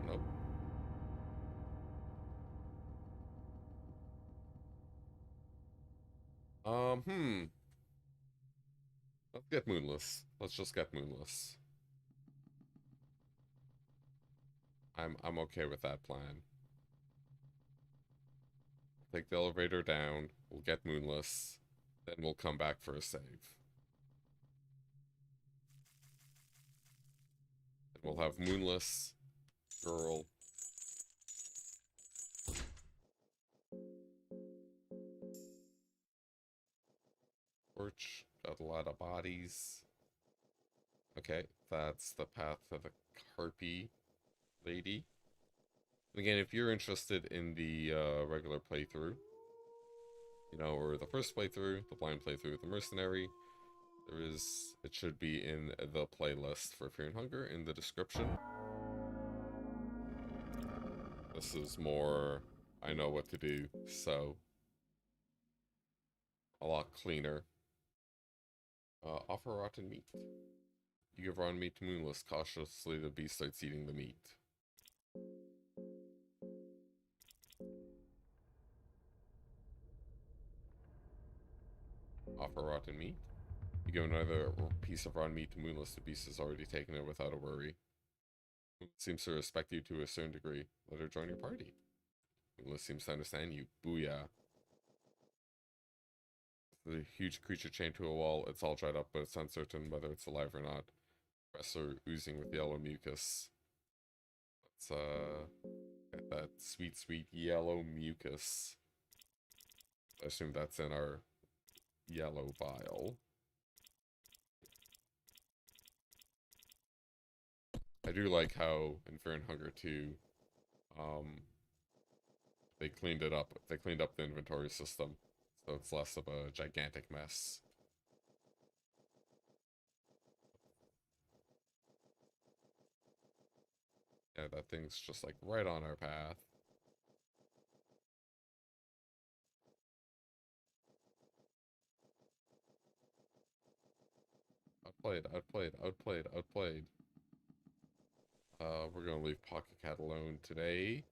Nope. Let's get Moonless. Let's just get Moonless. I'm okay with that plan. Take the elevator down. We'll get Moonless. Then we'll come back for a save. And we'll have Moonless, girl. Torch. Got a lot of bodies. Okay, that's the path to the Harpy lady. And again, if you're interested in the regular playthrough, you know, or the first playthrough, the blind playthrough with the mercenary, it should be in the playlist for Fear and Hunger in the description. This is more, I know what to do, so a lot cleaner. Offer rotten meat. You give rotten meat to Moonless. Cautiously, the beast starts eating the meat. Offer rotten meat. You give another piece of rotten meat to Moonless. The beast has already taken it without a worry. Moonless seems to respect you to a certain degree. Let her join your party. Moonless seems to understand you. Booyah. The huge creature chained to a wall. It's all dried up, but it's uncertain whether it's alive or not. Breasts are oozing with yellow mucus. Let's get that sweet, sweet yellow mucus. I assume that's in our yellow vial. I do like how in Fear and Hunger 2, they cleaned it up. They cleaned up the inventory system, so it's less of a gigantic mess. Yeah, that thing's just like right on our path. Outplayed, outplayed, outplayed, outplayed. We're gonna leave Pocketcat alone today.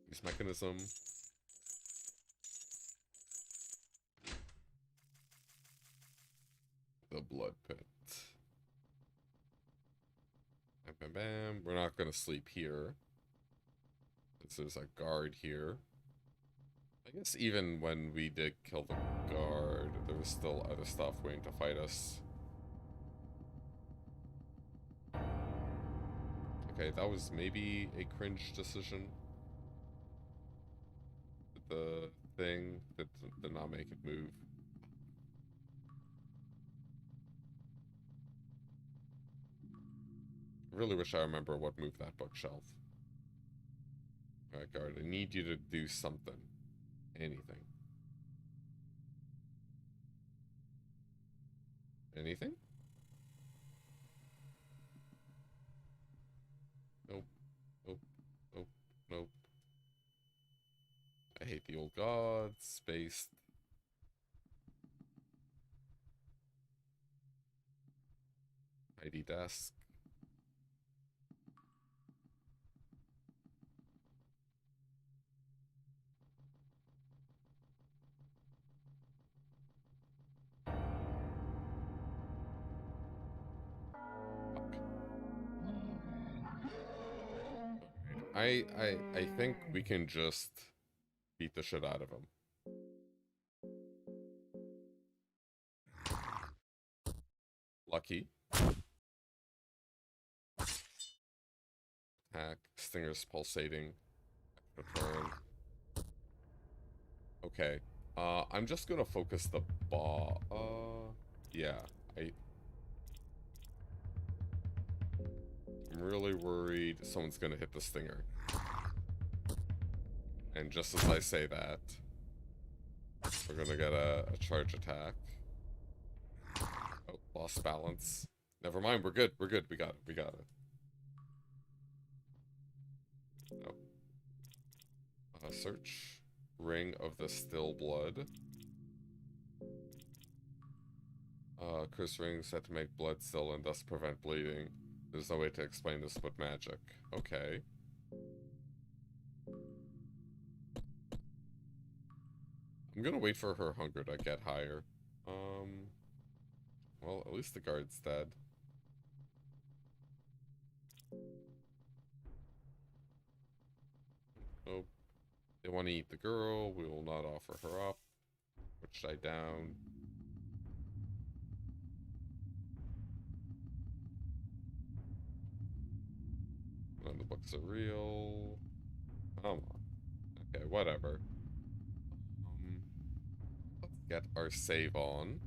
Use mechanism. The blood pit. Bam, bam, bam. We're not gonna sleep here. There's a guard here. I guess even when we did kill the guard, there was still other stuff waiting to fight us. Okay, that was maybe a cringe decision. The thing that did not make it move. I really wish I remember what moved that bookshelf. Alright, guard, I need you to do something. Anything. Anything? Nope. Nope. Nope. Nope. I hate the old gods. Spaced. Tidy desk. I think we can just beat the shit out of him. Lucky. Attack. Stinger's pulsating. Return. Okay. I'm just gonna focus the ball. Yeah. I'm really worried someone's gonna hit the stinger. And just as I say that, we're gonna get a charge attack. Oh, lost balance. Never mind, we're good, we're good, we got it, we got it. Oh. Search. Ring of the Still Blood. Curse ring set to make blood still and thus prevent bleeding. There's no way to explain this but magic. Okay. I'm gonna wait for her hunger to get higher. Well, at least the guard's dead. Nope. They want to eat the girl. We will not offer her up. Which died down. None of the books are real. Come on. Okay, whatever. Let's get our save on.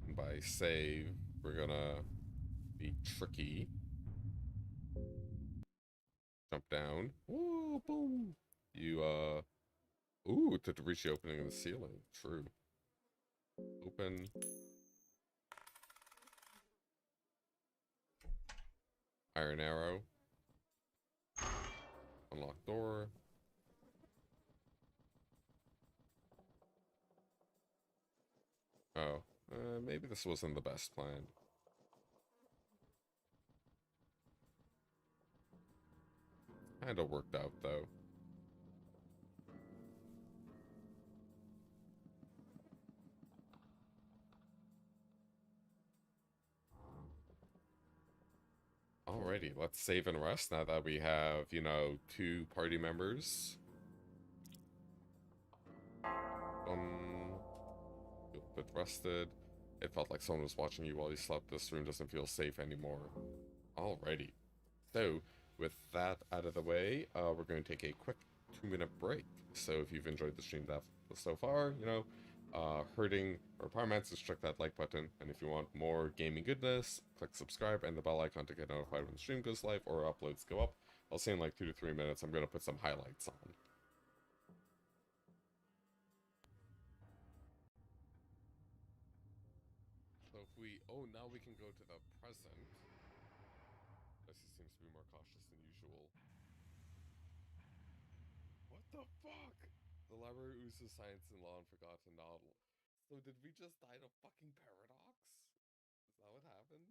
And by save, we're gonna be tricky. Jump down. Woo, boom. You, ooh, to reach the opening of the ceiling. True. Open. Iron arrow. Unlock door. Oh. Maybe this wasn't the best plan. Kinda worked out, though. Alrighty, let's save and rest now that we have, you know, 2 party members. Feel a bit rested. It felt like someone was watching you while you slept. This room doesn't feel safe anymore. Alrighty. So, with that out of the way, we're going to take a quick 2-minute break. So if you've enjoyed the stream so far, you know, hurting or pyromancy, just click that like button. And if you want more gaming goodness, click subscribe and the bell icon to get notified when the stream goes live or uploads go up. I'll say in like 2 to 3 minutes, I'm gonna put some highlights on. So if we, oh, now we can go to the present. This seems to be more cautious than usual. What the fuck? The library oozes science and law and forgotten novel. So did we just die to fucking paradox? Is that what happened?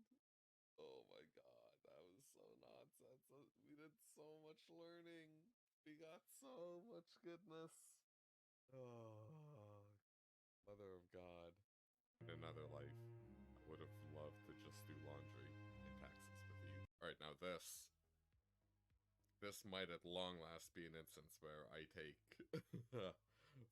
Oh my god, that was so nonsense. We did so much learning. We got so much goodness. Oh, Mother of God. In another life, I would have loved to just do laundry and taxes with you. Alright, now this. This might at long last be an instance where I take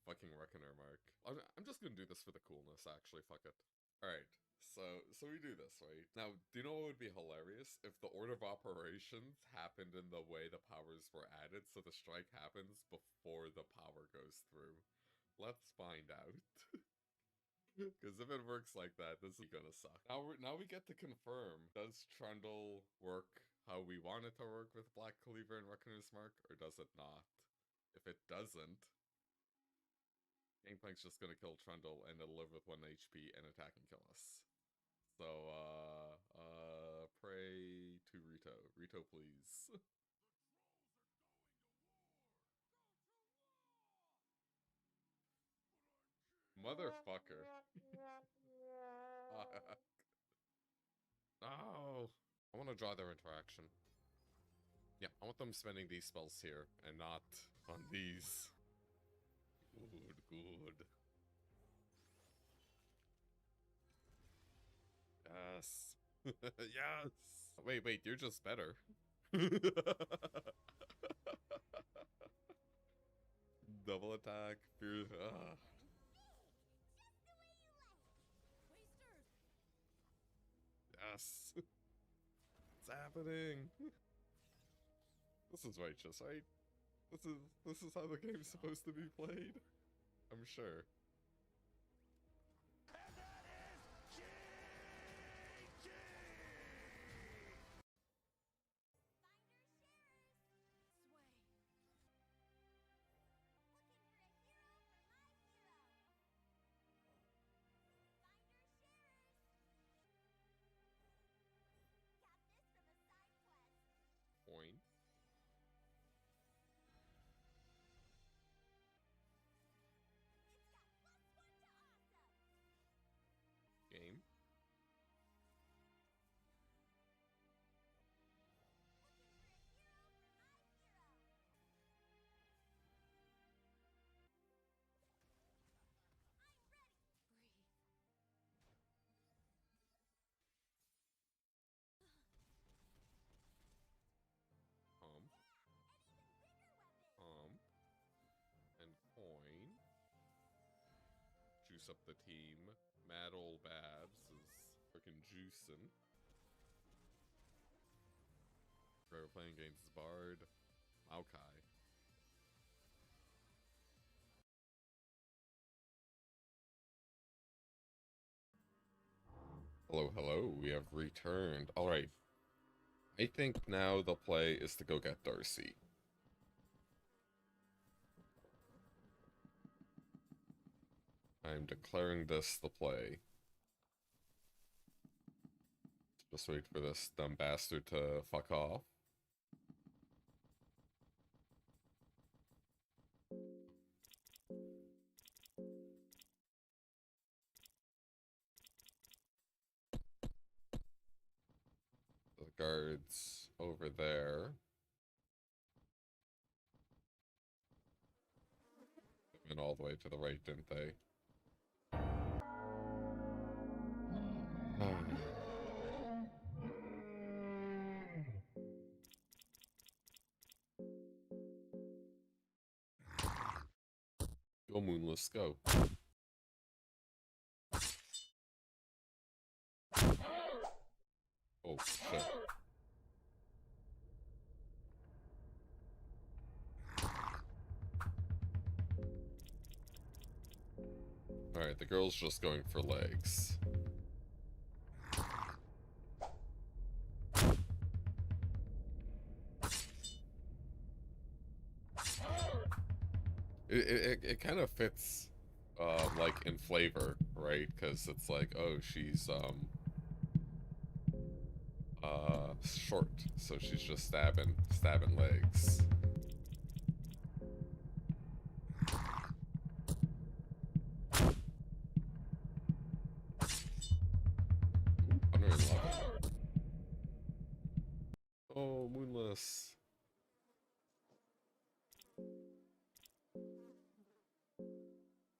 fucking Reckoner mark. I'm just gonna do this for the coolness, actually, fuck it. Alright, so we do this, right? Now, do you know what would be hilarious? If the order of operations happened in the way the powers were added, so the strike happens before the power goes through. Let's find out. Because if it works like that, this is gonna suck. Now we get to confirm, does Trundle work how we want it to work with Black Cleaver and Reckoner's Mark, or does it not? If it doesn't, Gangplank's just gonna kill Trundle and it'll live with 1 HP and attack and kill us. So, pray to Rito. Rito, please. Motherfucker. No! I want to draw their interaction. Yeah, I want them spending these spells here, and not on these. Good, good. Yes. Yes! Wait, you're just better. Double attack, fear. Yes! It's happening! This is righteous, right? This is how the game's supposed to be played. I'm sure. Point. Game. Pump. Pump. And coin. Juice up the team. Mad ol' Babs is freaking juicing. Forever playing against Bard. Maokai. Hello, hello, we have returned. Alright. I think now the play is to go get Darcy. I'm declaring this the play. Just wait for this dumb bastard to fuck off. The guards over there. They went all the way to the right, didn't they? Go Moonless, go. Oh, shit. Alright, the girl's just going for legs. It kind of fits, like in flavor, right? Because it's like, oh, she's short, so she's just stabbing legs. Ooh, 111. Oh, Moonless.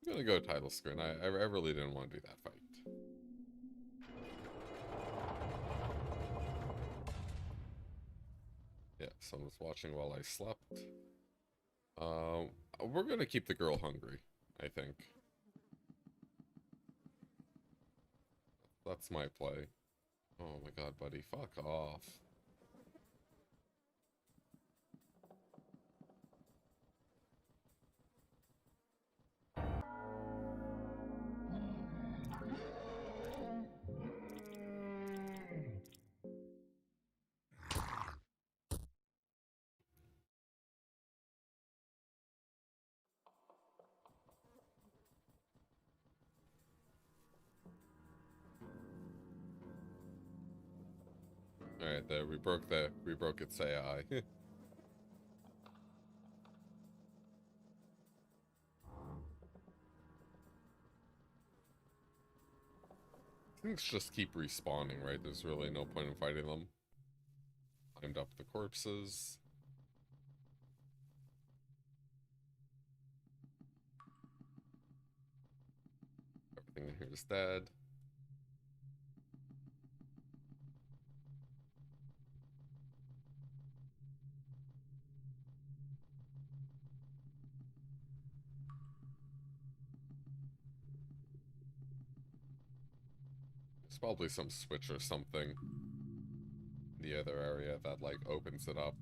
I'm gonna go title screen. I really didn't want to do that fight. Yeah, someone's watching while I slept. We're gonna keep the girl hungry, I think. That's my play. Oh my god, buddy, fuck off. Alright, there, we broke its AI. Things just keep respawning, right? There's really no point in fighting them. Climbed up the corpses. Everything in here is dead. There's probably some switch or something in the other area that, like, opens it up.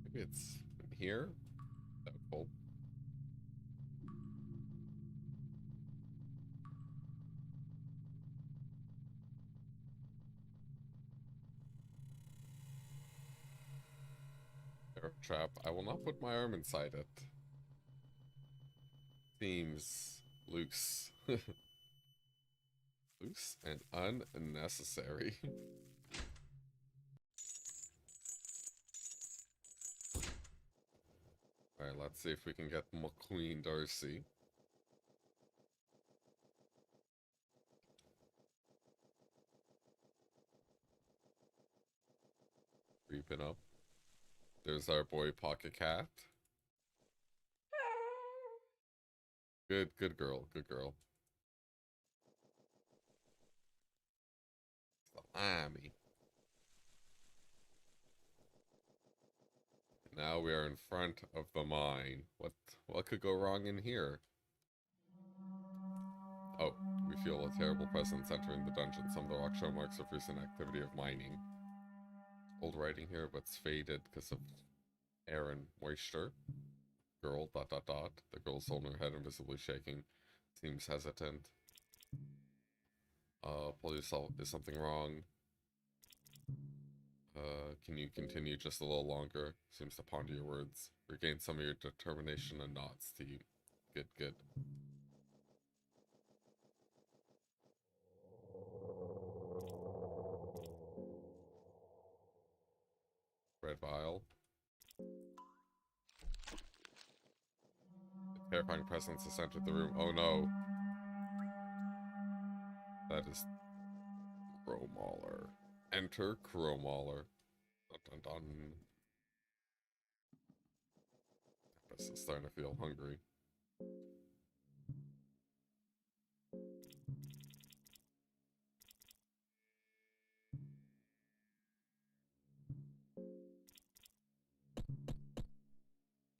Maybe it's in here? Doubtful. Arrow trap. I will not put my arm inside it. Seems loose. Loose and unnecessary. Alright, let's see if we can get McQueen Darcy. Creeping up. There's our boy Pocketcat. Good girl, good girl. Salami. Now we are in front of the mine. What could go wrong in here? Oh, we feel a terrible presence entering the dungeon. Some of the rock show marks of recent activity of mining. Old writing here, but it's faded because of air and moisture. Girl, dot dot dot. The girl's holding her head and visibly shaking. Seems hesitant. Pull yourself. Is something wrong? Can you continue just a little longer? Seems to ponder your words. Regain some of your determination and nods to you. Good, good. Red vial. A terrifying presence has entered the room. Oh no. That is Crowmauler. Enter Crowmauler. Dun dun dun. This is starting to feel hungry.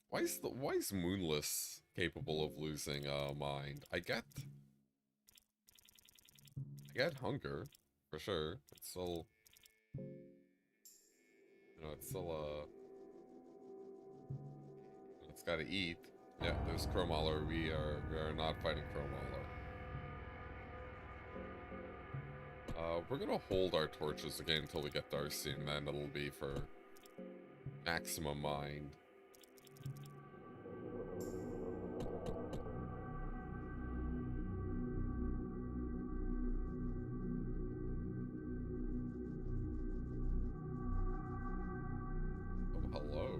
Why is Moonless capable of losing mind? I get hunger, for sure. It's still, it's still it's gotta eat. Yeah, there's Crowmauler. We are not fighting Crowmauler. We're gonna hold our torches again until we get Darcy, and then it'll be for Maximum mind. Oh, hello.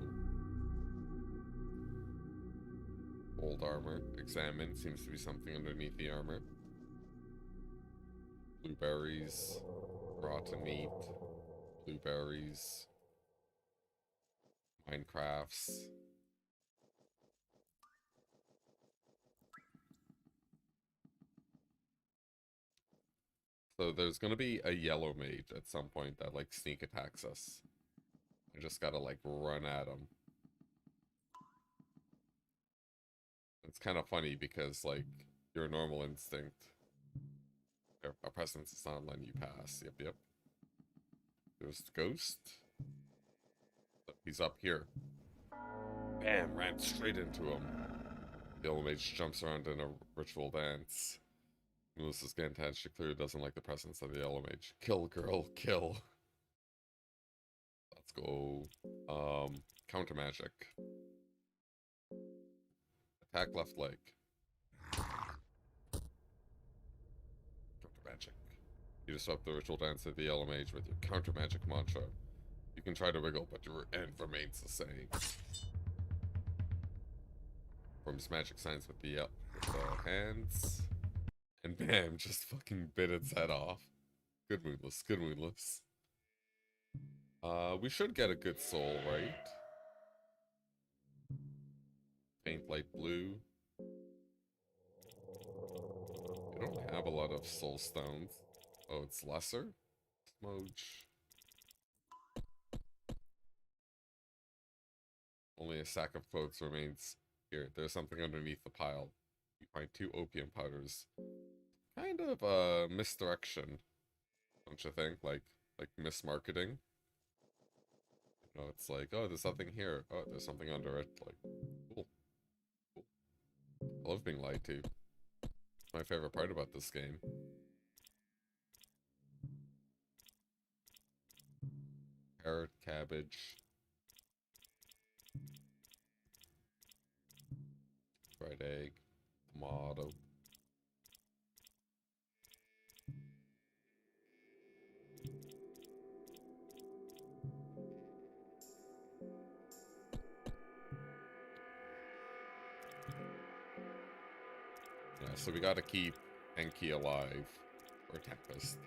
Old armor. Examine. Seems to be something underneath the armor. Blueberries. Rotten meat. Blueberries. Minecrafts. So there's gonna be a yellow mage at some point that like sneak attacks us. I just gotta like run at him. It's kind of funny because like your normal instinct, our presence is not letting you pass. Yep, yep. There's the ghost. He's up here. Bam! Ran straight into him. The yellow mage jumps around in a ritual dance. Moonless is getting tense. She clearly doesn't like the presence of the yellow mage. Kill, girl, kill. Let's go. Counter magic. Attack left leg. Counter magic. You disrupt the ritual dance of the yellow mage with your counter magic mantra. You can try to wiggle, but your end remains the same. Forms magic signs with the hands. And bam, just fucking bit its head off. Good Moonless, good Moonless. We should get a good soul, right? Paint light blue. We don't have a lot of soul stones. Oh, it's lesser? Smudge. Only a sack of quotes remains here. There's something underneath the pile. You find 2 opium powders. Kind of misdirection, don't you think? Like mismarketing. You know, it's like, oh, there's something here. Oh, there's something under it. Like, cool. Cool. I love being lied to. It's my favorite part about this game. Carrot, cabbage. Fried egg. Tomato. Yeah, so we gotta keep Enki alive. Or Tempest.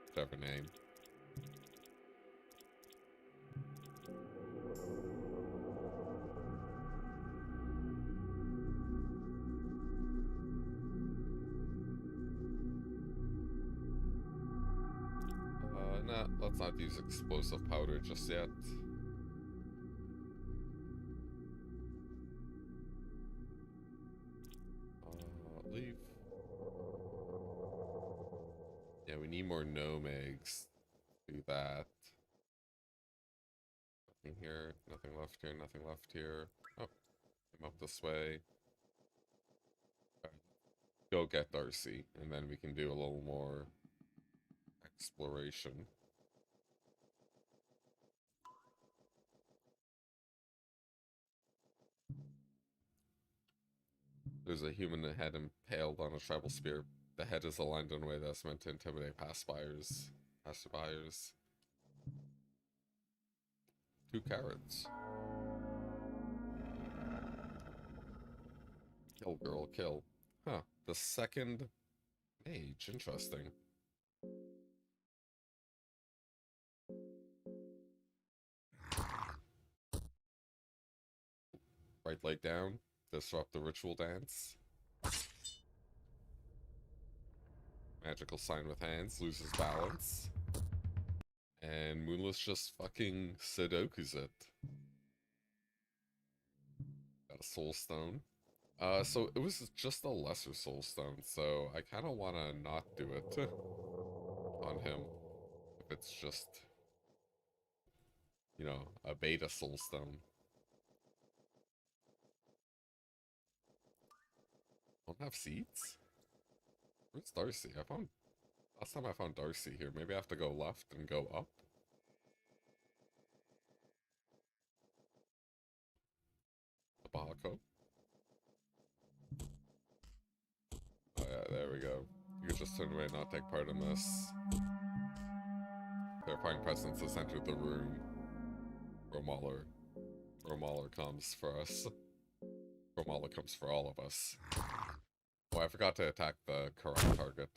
Whichever name. Nah, let's not use explosive powder just yet. Leave. Yeah, we need more gnome eggs. Do that. Nothing here, nothing left here, nothing left here. Oh, I'm up this way. Go get Darcy, and then we can do a little more exploration. There's a human head impaled on a tribal spear. The head is aligned in a way that's meant to intimidate passerbyers. 2 carrots. Kill, girl, kill. Huh. The second mage. Interesting. Right leg down. Disrupt the ritual dance. Magical sign with hands. Loses balance. And Moonless just fucking Sudoku's it. Got a soul stone. So it was just a lesser soul stone, so I kind of want to not do it on him. If it's just, you know, a beta soul stone. Don't have seeds? Where's Darcy? Last time I found Darcy here. Maybe I have to go left and go up. Taco. Oh yeah, there we go. You can just turn away and not take part in this. Terrifying presence has entered the room. Romauler. Romauler comes for us. Romauler comes for all of us. Oh, I forgot to attack the correct target.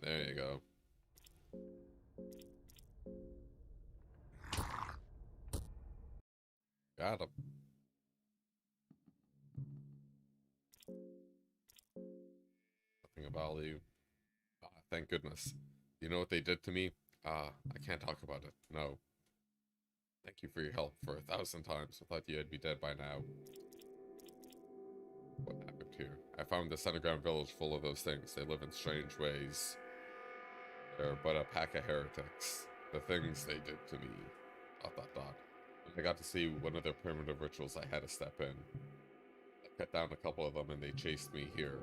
There you go. Got him. Nothing of value. Ah, thank goodness. You know what they did to me? I can't talk about it. No. Thank you for your help for 1,000 times. I thought you'd be dead by now. What happened here? I found this underground village full of those things. They live in strange ways. They're but a pack of heretics. The things they did to me. ... When I got to see one of their primitive rituals, I had to step in. I cut down a couple of them and they chased me here.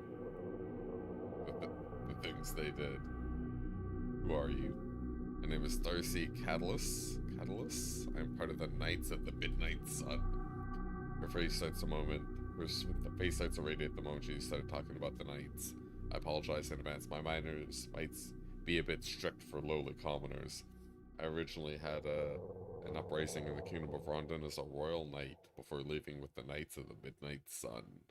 The things they did. Who are you? My name is Darcy Catalyst. Catalyst? I'm part of the Knights of the Midnight Sun. Her face starts a moment. Her face starts to radiate the moment she started talking about the Knights. I apologize in advance. My manners might be a bit strict for lowly commoners. I originally had an uprising in the Kingdom of Rondon as a royal knight before leaving with the Knights of the Midnight Sun.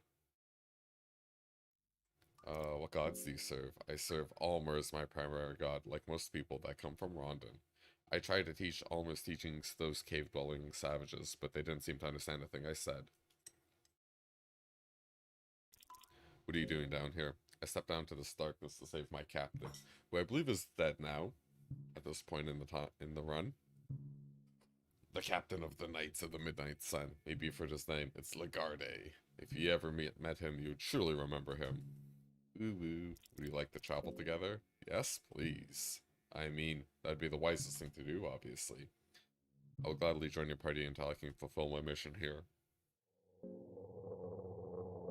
What gods do you serve? I serve Almer as my primary god, like most people that come from Rondon. I tried to teach Almer's teachings to those cave-dwelling savages, but they didn't seem to understand a thing I said. What are you doing down here? I stepped down to this darkness to save my captain, who I believe is dead now, at this point in the run. The captain of the Knights of the Midnight Sun. Maybe you've heard his name. It's Lagarde. If you ever met him, you'd surely remember him. Ooh, would you like to travel together? Yes, please. I mean, that'd be the wisest thing to do, obviously. I'll gladly join your party until I can fulfill my mission here.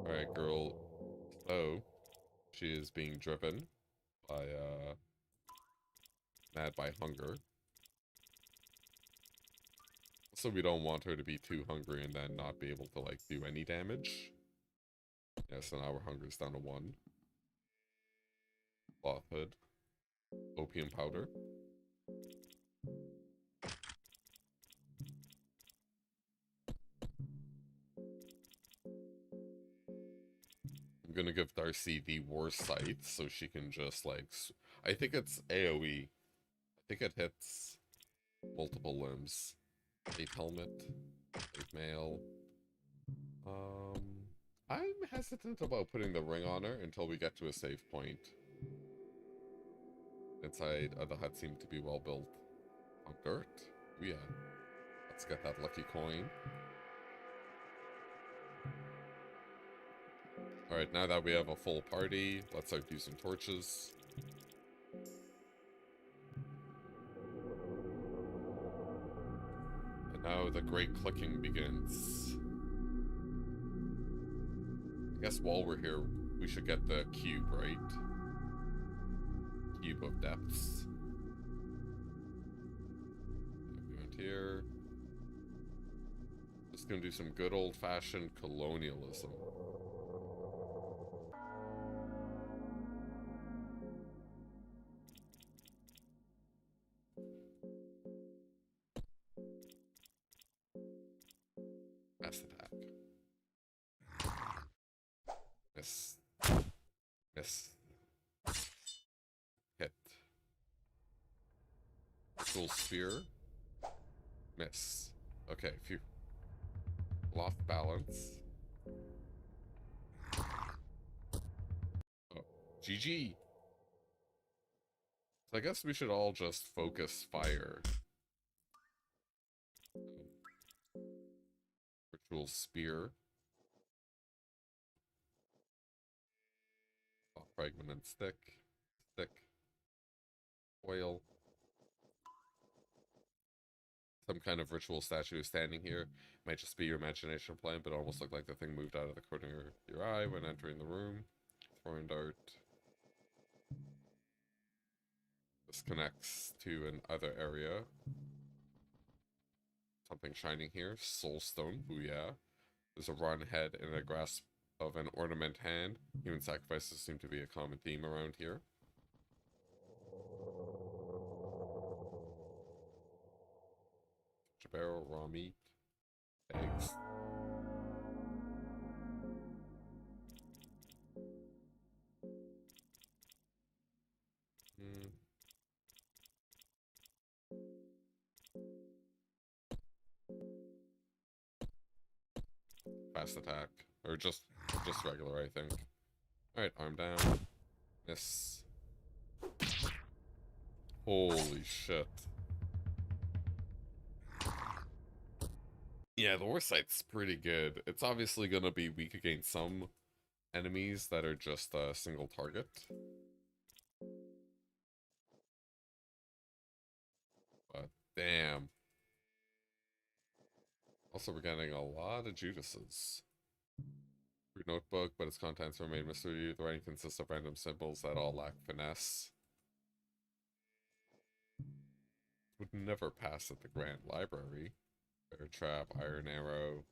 Alright, girl. So, she is being driven by, mad by hunger. So we don't want her to be too hungry and then not be able to, like, do any damage. Yeah, so now her hunger's down to 1. Cloth hood. Opium powder. I'm gonna give Darcy the worst sight so she can just, like... I think it's AoE. I think it hits multiple limbs. 8 helmet. 8 mail. I'm hesitant about putting the ring on her until we get to a save point. Inside, the hut seemed to be well built. On dirt? Oh, yeah. Let's get that lucky coin. Alright, now that we have a full party, let's start using torches. And now the great clicking begins. I guess while we're here, we should get the cube, right? Cube of depths. Movement here. Just gonna do some good old-fashioned colonialism. Mass attack. Miss. Miss. Hit. Full spear. Miss. Okay, phew. Lost balance. Oh, GG. So I guess we should all just focus fire. Ritual spear. Oh, fragment and stick. Stick. Oil. Some kind of ritual statue is standing here. Might just be your imagination playing, but almost looked like the thing moved out of the corner of your eye when entering the room. Throwing dart. This connects to an other area. Something shining here. Soulstone. Booyah. There's a run head and a grasp of an ornament hand. Human sacrifices seem to be a common theme around here. Barrel, raw meat, eggs. Fast attack. Or just regular, I think. Alright, arm down. Miss. Holy shit. Yeah, the Warsight's pretty good. It's obviously gonna be weak against some enemies that are just a single target. But damn. Also, we're getting a lot of Judases. Notebook, but its contents remain mystery. The writing consists of random symbols that all lack finesse. Would never pass at the Grand Library. Bear trap, iron arrow.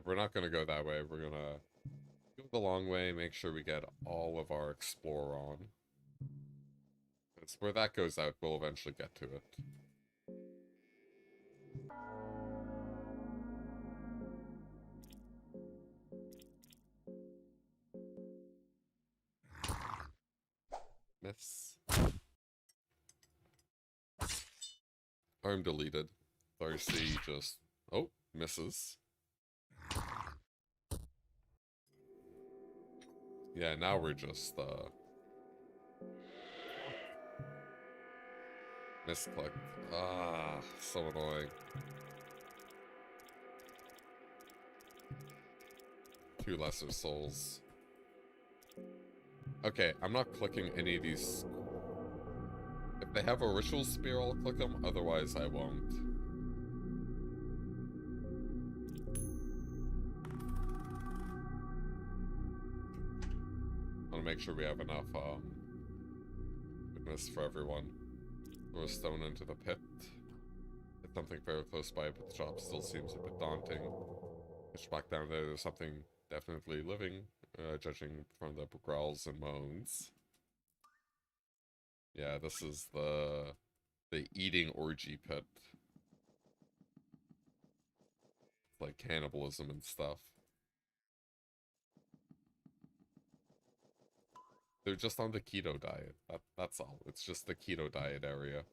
We're not gonna go that way. We're gonna go the long way, make sure we get all of our explore on. It's where that goes out, we'll eventually get to it. Miss. Arm deleted. Darcy just... Oh, misses. Yeah, now we're just, misclicked. Ah, so annoying. 2 lesser souls. Okay, I'm not clicking any of these. If they have a ritual spear, I'll click them. Otherwise, I won't. I want to make sure we have enough witness for everyone. Throw a stone into the pit. Hit something very close by, but the shop still seems a bit daunting. Push back down there. There's something definitely living, judging from the growls and moans. Yeah, this is the eating orgy pit. It's like cannibalism and stuff. They're just on the keto diet. That's all. It's just the keto diet area.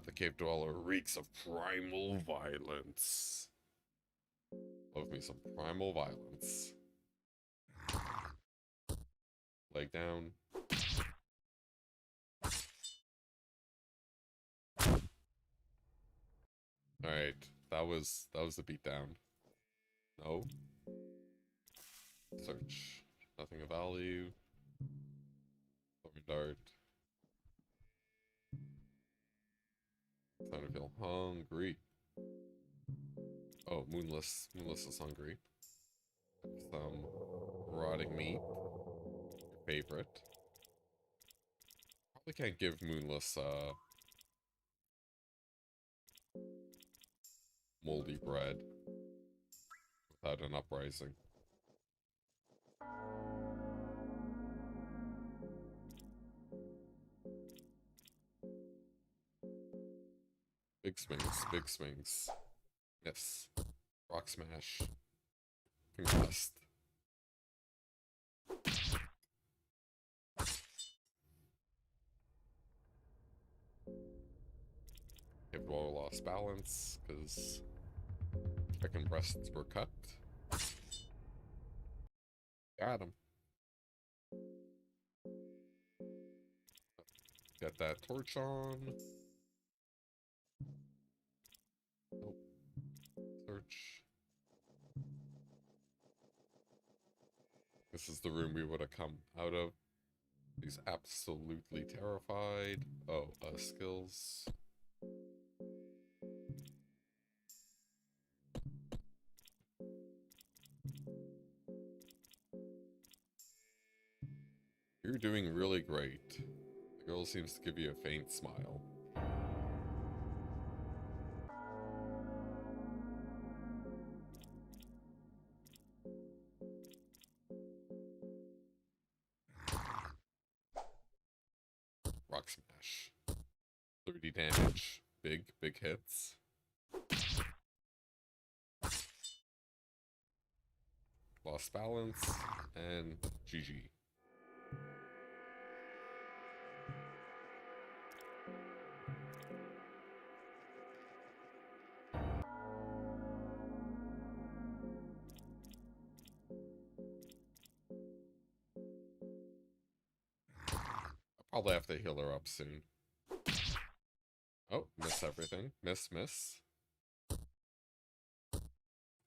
The cave dweller reeks of primal violence. Love me some primal violence. Leg down. Alright, that was the beatdown. No. Search. Nothing of value. Thorn dart. Time to feel hungry. Oh, Moonless. Moonless is hungry. Some rotting meat. Your favorite. Probably can't give Moonless moldy bread without an uprising. Big swings, big swings. Yes. Rock smash. Concussed. Cave dweller lost balance because chicken breasts were cut. Got him. Get that torch on. Nope. Search. This is the room we would have come out of. He's absolutely terrified. Oh, skills. You're doing really great. The girl seems to give you a faint smile. Rock Smash. 30 damage. Big hits. Lost balance. And GG. I'll probably have to heal her up soon. Oh, miss everything. Miss.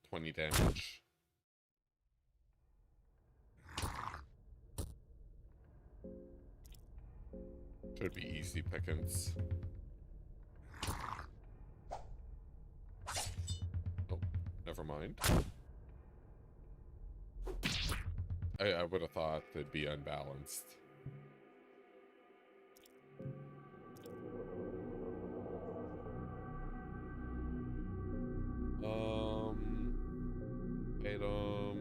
20 damage. Should be easy pickings. Oh, never mind. I would have thought they'd be unbalanced. Item.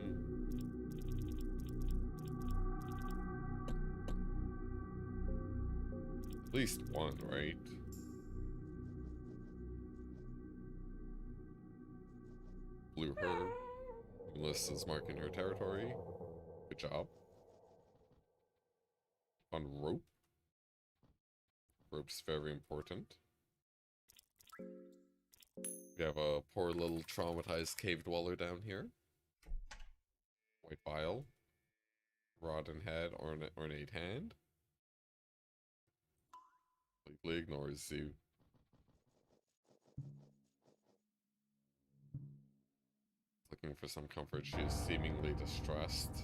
At least one, right? Blue herb. Moonless is marking her territory. Good job. On rope. Rope's very important. We have a poor little traumatized cave dweller down here. White vial. Rod and head, ornate hand. Completely ignores you. Looking for some comfort, she is seemingly distressed.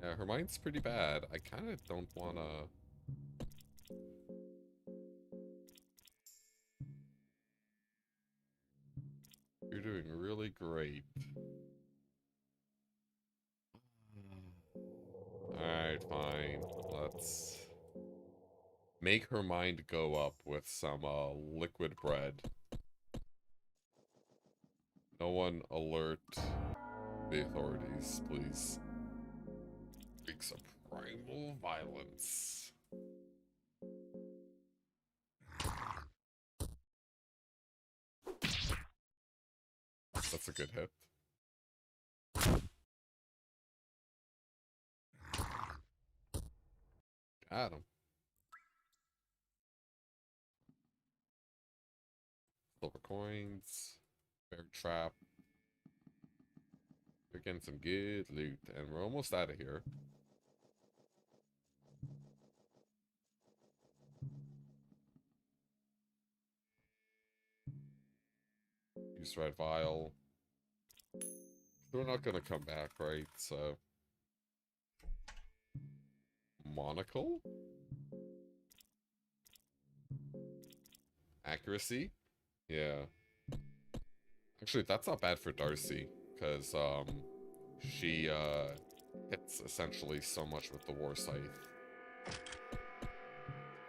Yeah, her mind's pretty bad. I kind of don't wanna... You're doing really great. Alright, fine. Let's make her mind go up with some liquid bread. No one alert the authorities, please. Freaks of primal violence. That's a good hit. Got him. Silver coins. Bear trap. We're getting some good loot, and we're almost out of here. Use red vial. We're not gonna come back, right? So... Monocle? Accuracy? Yeah. Actually, that's not bad for Darcy, because, she, hits essentially so much with the war scythe.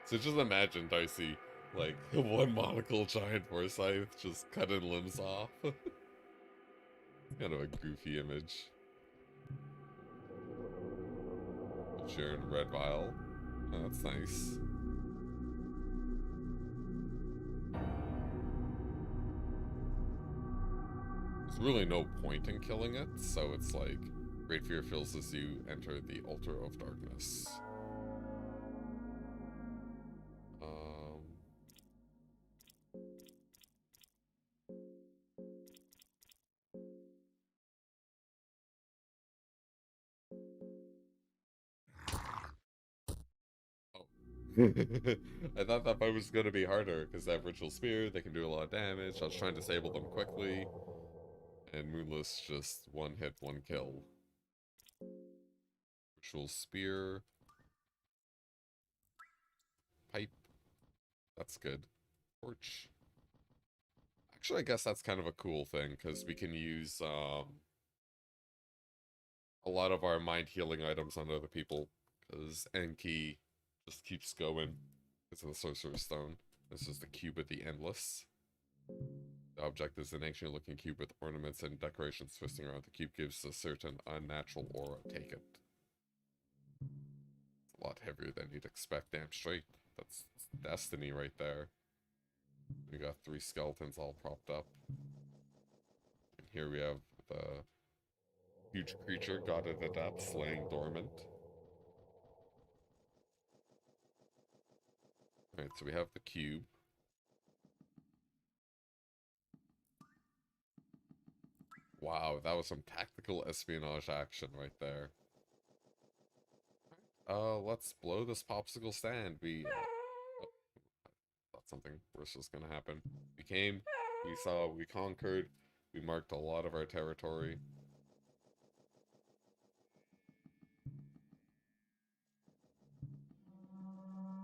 So just imagine Darcy, like, one monocle giant war scythe just cutting limbs off. Kind of a goofy image. Sharon red vial. Oh, that's nice. There's really no point in killing it, so it's like, great fear fills as you enter the altar of darkness. I thought that fight was going to be harder, because they have Ritual Spear, they can do a lot of damage. I was trying to disable them quickly. And Moonless just one hit, one kill. Ritual Spear. Pipe. That's good. Torch. Actually, I guess that's kind of a cool thing, because we can use, a lot of our mind healing items on other people, because Enki just keeps going. It's the Sorcerer's Stone. This is the Cube of the Endless. The object is an ancient looking cube with ornaments and decorations twisting around. The cube gives a certain unnatural aura. Take it. It's a lot heavier than you'd expect, damn straight. That's destiny right there. We got 3 skeletons all propped up. And here we have the huge creature, god of the depths, laying dormant. Alright, so we have the cube. Wow, that was some tactical espionage action right there. Let's blow this popsicle stand. Thought something worse was gonna happen. We came, we saw, we conquered, we marked a lot of our territory.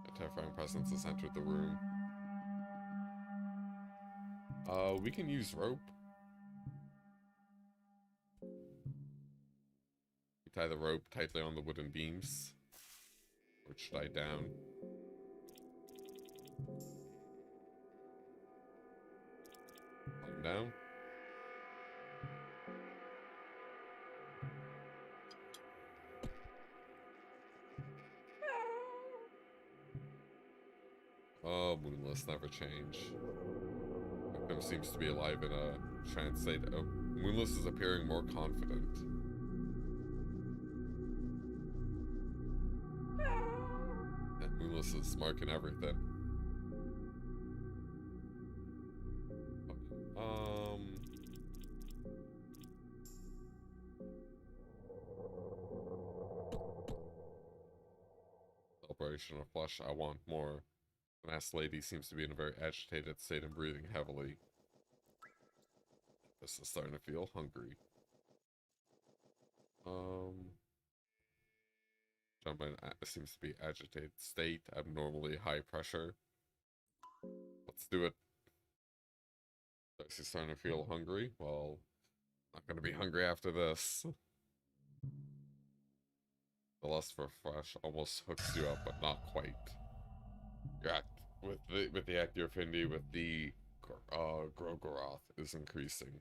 A terrifying presence has entered the room. We can use rope. We tie the rope tightly on the wooden beams. Or should I down? Climb down. Oh, Moonless never change. Victim seems to be alive in a trance state. Oh, Moonless is appearing more confident. And Moonless is marking everything. Celebration of flesh. I want more. The masked lady seems to be in a very agitated state and breathing heavily. This is starting to feel hungry. Gentleman seems to be agitated state, abnormally high pressure. Let's do it. Is he starting to feel hungry? Well, not gonna be hungry after this. The lust for flesh almost hooks you up, but not quite. Your act with the act, your affinity with the Grogoroth is increasing.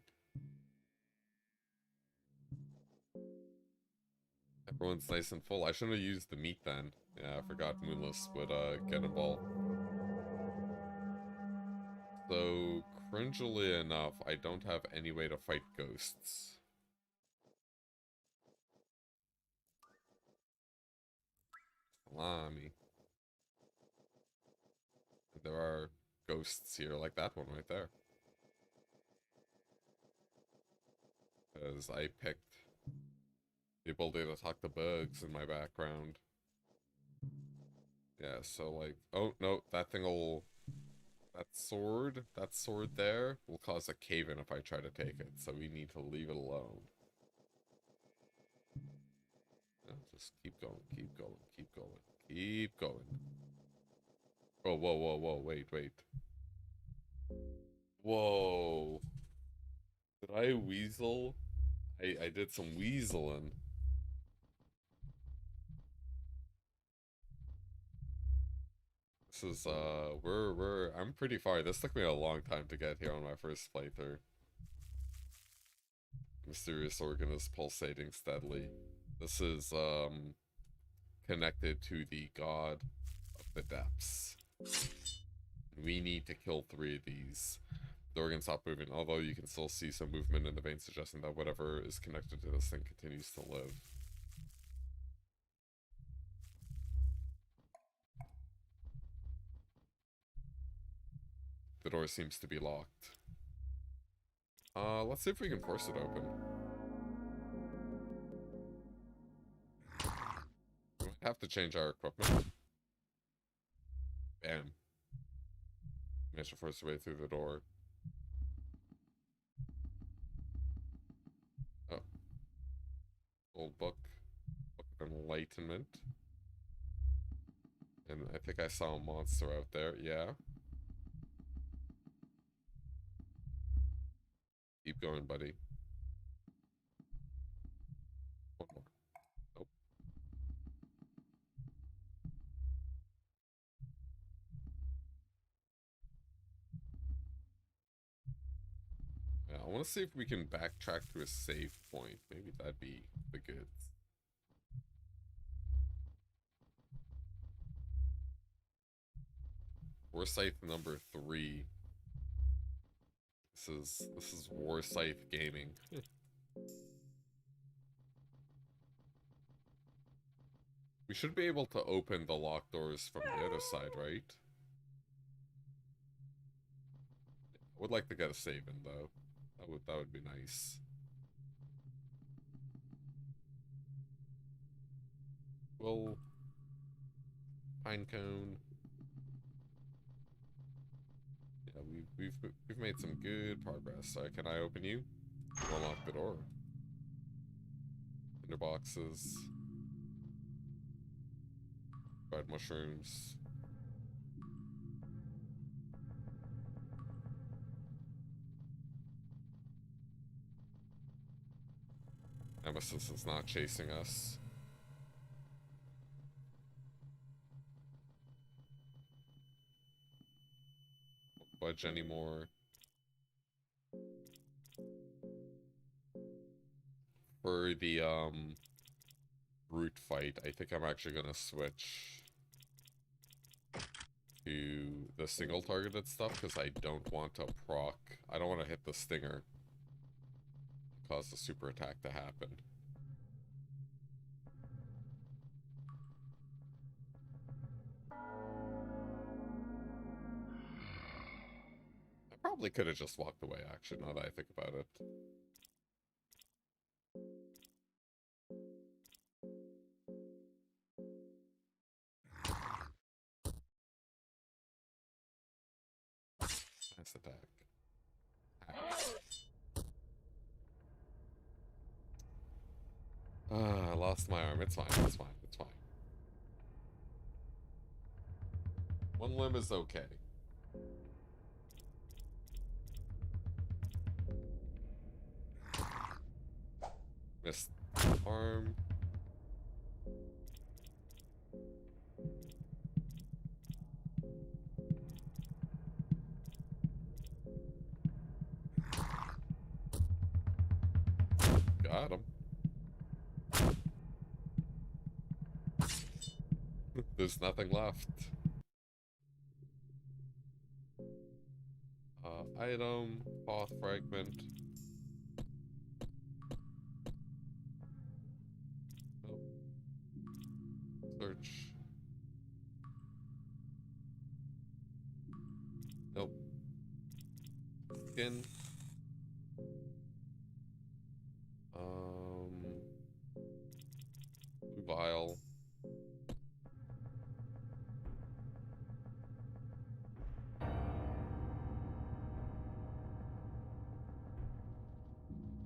Everyone's nice and full. I shouldn't have used the meat then. Yeah, I forgot Moonless would get involved. So, cringily enough, I don't have any way to fight ghosts. Salami. There are ghosts here, like that one right there. Because I picked the ability to talk to bugs in my background. Yeah, so like, oh no, that thing will, that sword there will cause a cave-in if I try to take it, so we need to leave it alone. Yeah, just keep going, keep going, keep going, keep going. Oh, whoa, whoa, whoa, wait. Whoa. Did I weasel? I did some weaseling. This is, I'm pretty far. This took me a long time to get here on my first playthrough. Mysterious organ is pulsating steadily. This is, connected to the god of the depths. We need to kill 3 of these. The organ stopped moving, although you can still see some movement in the vein, suggesting that whatever is connected to this thing continues to live. The door seems to be locked. Let's see if we can force it open. We might have to change our equipment. Bam. Managed to force our way through the door. Oh. Old book. Book of Enlightenment. And I think I saw a monster out there, yeah. Keep going, buddy. One more. want to see if we can backtrack to a save point. Maybe that'd be the goods. Warsight number 3. This is Warsight Gaming. We should be able to open the locked doors from the other side, right? I would like to get a save in though. That would be nice. Well, Pinecone. Yeah, we've made some good progress. Can I open you? Unlock the door. Tinder boxes. Fried mushrooms. Nemesis is not chasing us. Won't budge anymore. For the brute fight, I think I'm actually gonna switch to the single targeted stuff because I don't want to proc. I don't want to hit the stinger. Cause the super attack to happen. I probably could have just walked away, actually, now that I think about it. Nice attack. I lost my arm. It's fine, it's fine, it's fine. One limb is okay. Missed arm. Got him. There's nothing left. Item, path fragment. Nope. Search. Nope. Skin. Blue vial.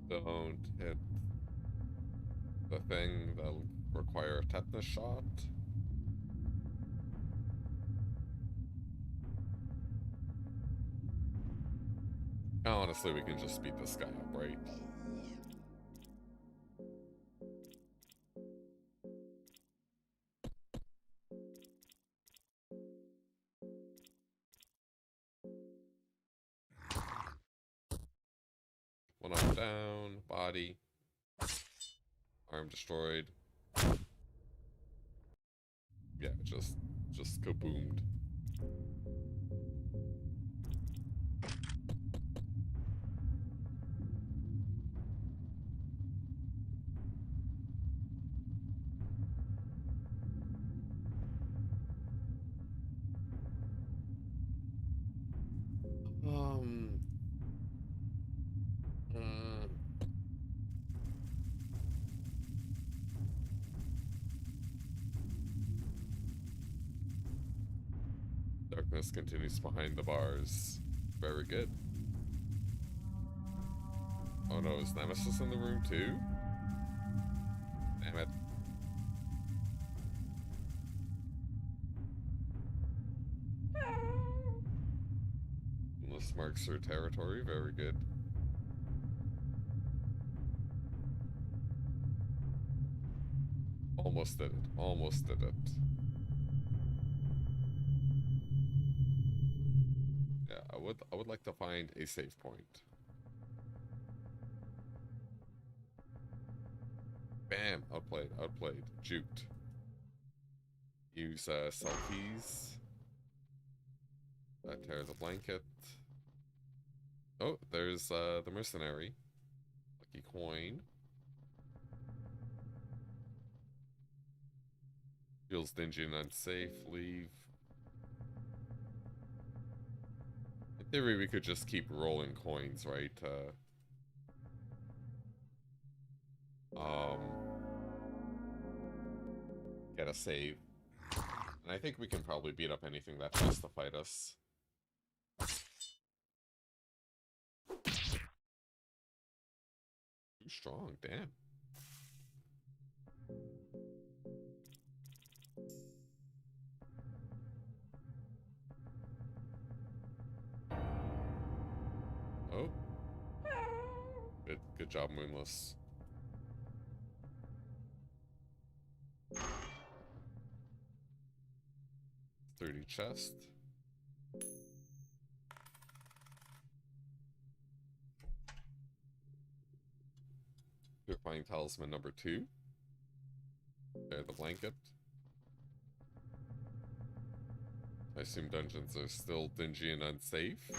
Don't hit the thing that'll require a tetanus shot. Honestly, we can just beat this guy up, right? One arm down, body. Arm destroyed. Yeah, just kaboomed. Darkness continues behind the bars. Very good. Oh no, is Nemesis in the room too? Damn it. This marks her territory, very good. Almost did it, almost did it. Yeah, I would like to find a save point. Bam! Outplayed, outplayed. Juked. Use cell keys. Tear the blanket. Oh, there's the mercenary. Lucky coin. Feels dingy and unsafe. Leave. In theory, we could just keep rolling coins, right? Um, get a save. And I think we can probably beat up anything that tries to fight us. Too strong, damn. Oh. Good job, Moonless. .30 chest. Purifying talisman number 2. There, the blanket. I assume dungeons are still dingy and unsafe.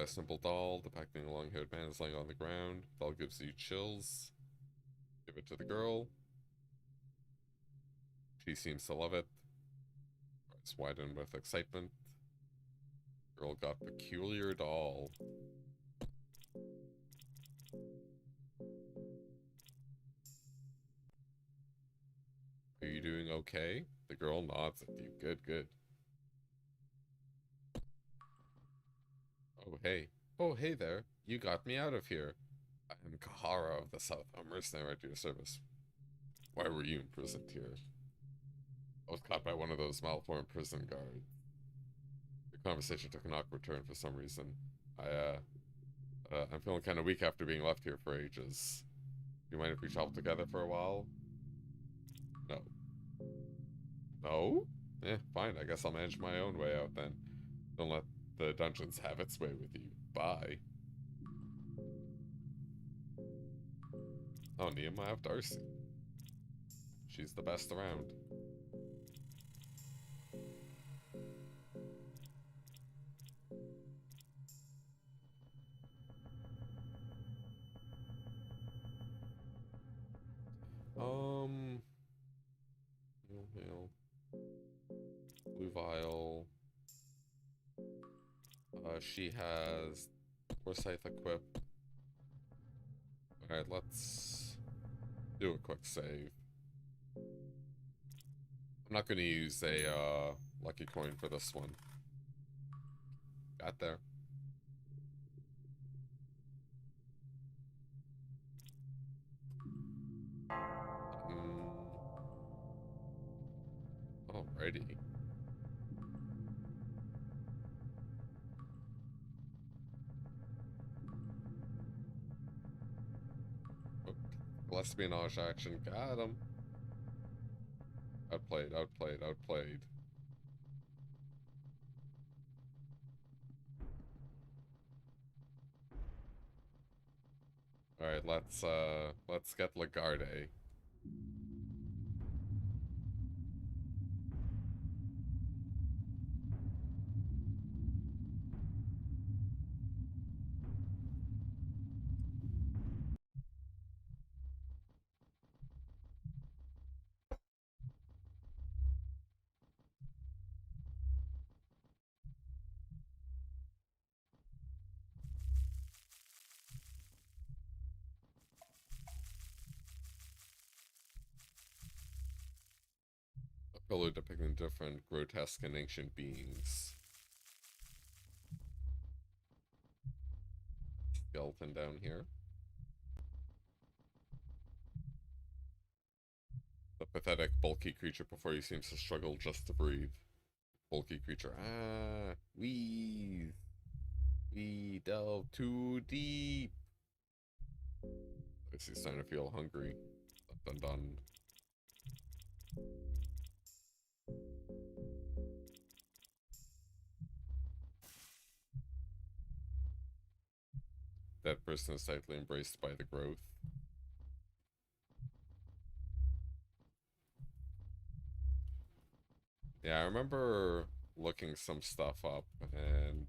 Simple doll depicting a long-haired man is laying on the ground. Doll gives you chills. Give it to the girl. She seems to love it. It's widened with excitement. Girl got peculiar doll. Are you doing okay? The girl nods at you. Good, good. Oh, hey. Oh, hey there. You got me out of here. I am Kahara of the South. I'm mercenary at your service. Why were you imprisoned here? I was caught by one of those malformed prison guards. The conversation took an awkward turn for some reason. I'm feeling kind of weak after being left here for ages. Do you mind if we travel together for a while? No. No? Eh, fine. I guess I'll manage my own way out then. Don't let the dungeons have its way with you. Bye. Oh, Nehemiah of Darcy. She's the best around. Hail. Blue vial. She has Forsyth equip. Alright, let's do a quick save. I'm not gonna use a lucky coin for this one. Got there. Alrighty. Oh, espionage action. Got him. Outplayed, outplayed, outplayed. Alright, let's get Lagarde. A pillar depicting different grotesque and ancient beings. Skeleton down here. The pathetic, bulky creature before you seems to struggle just to breathe. Bulky creature. Ah, we delve too deep. I guess he's starting to feel hungry. Dun dun. That person is tightly embraced by the growth. Yeah, I remember looking some stuff up, and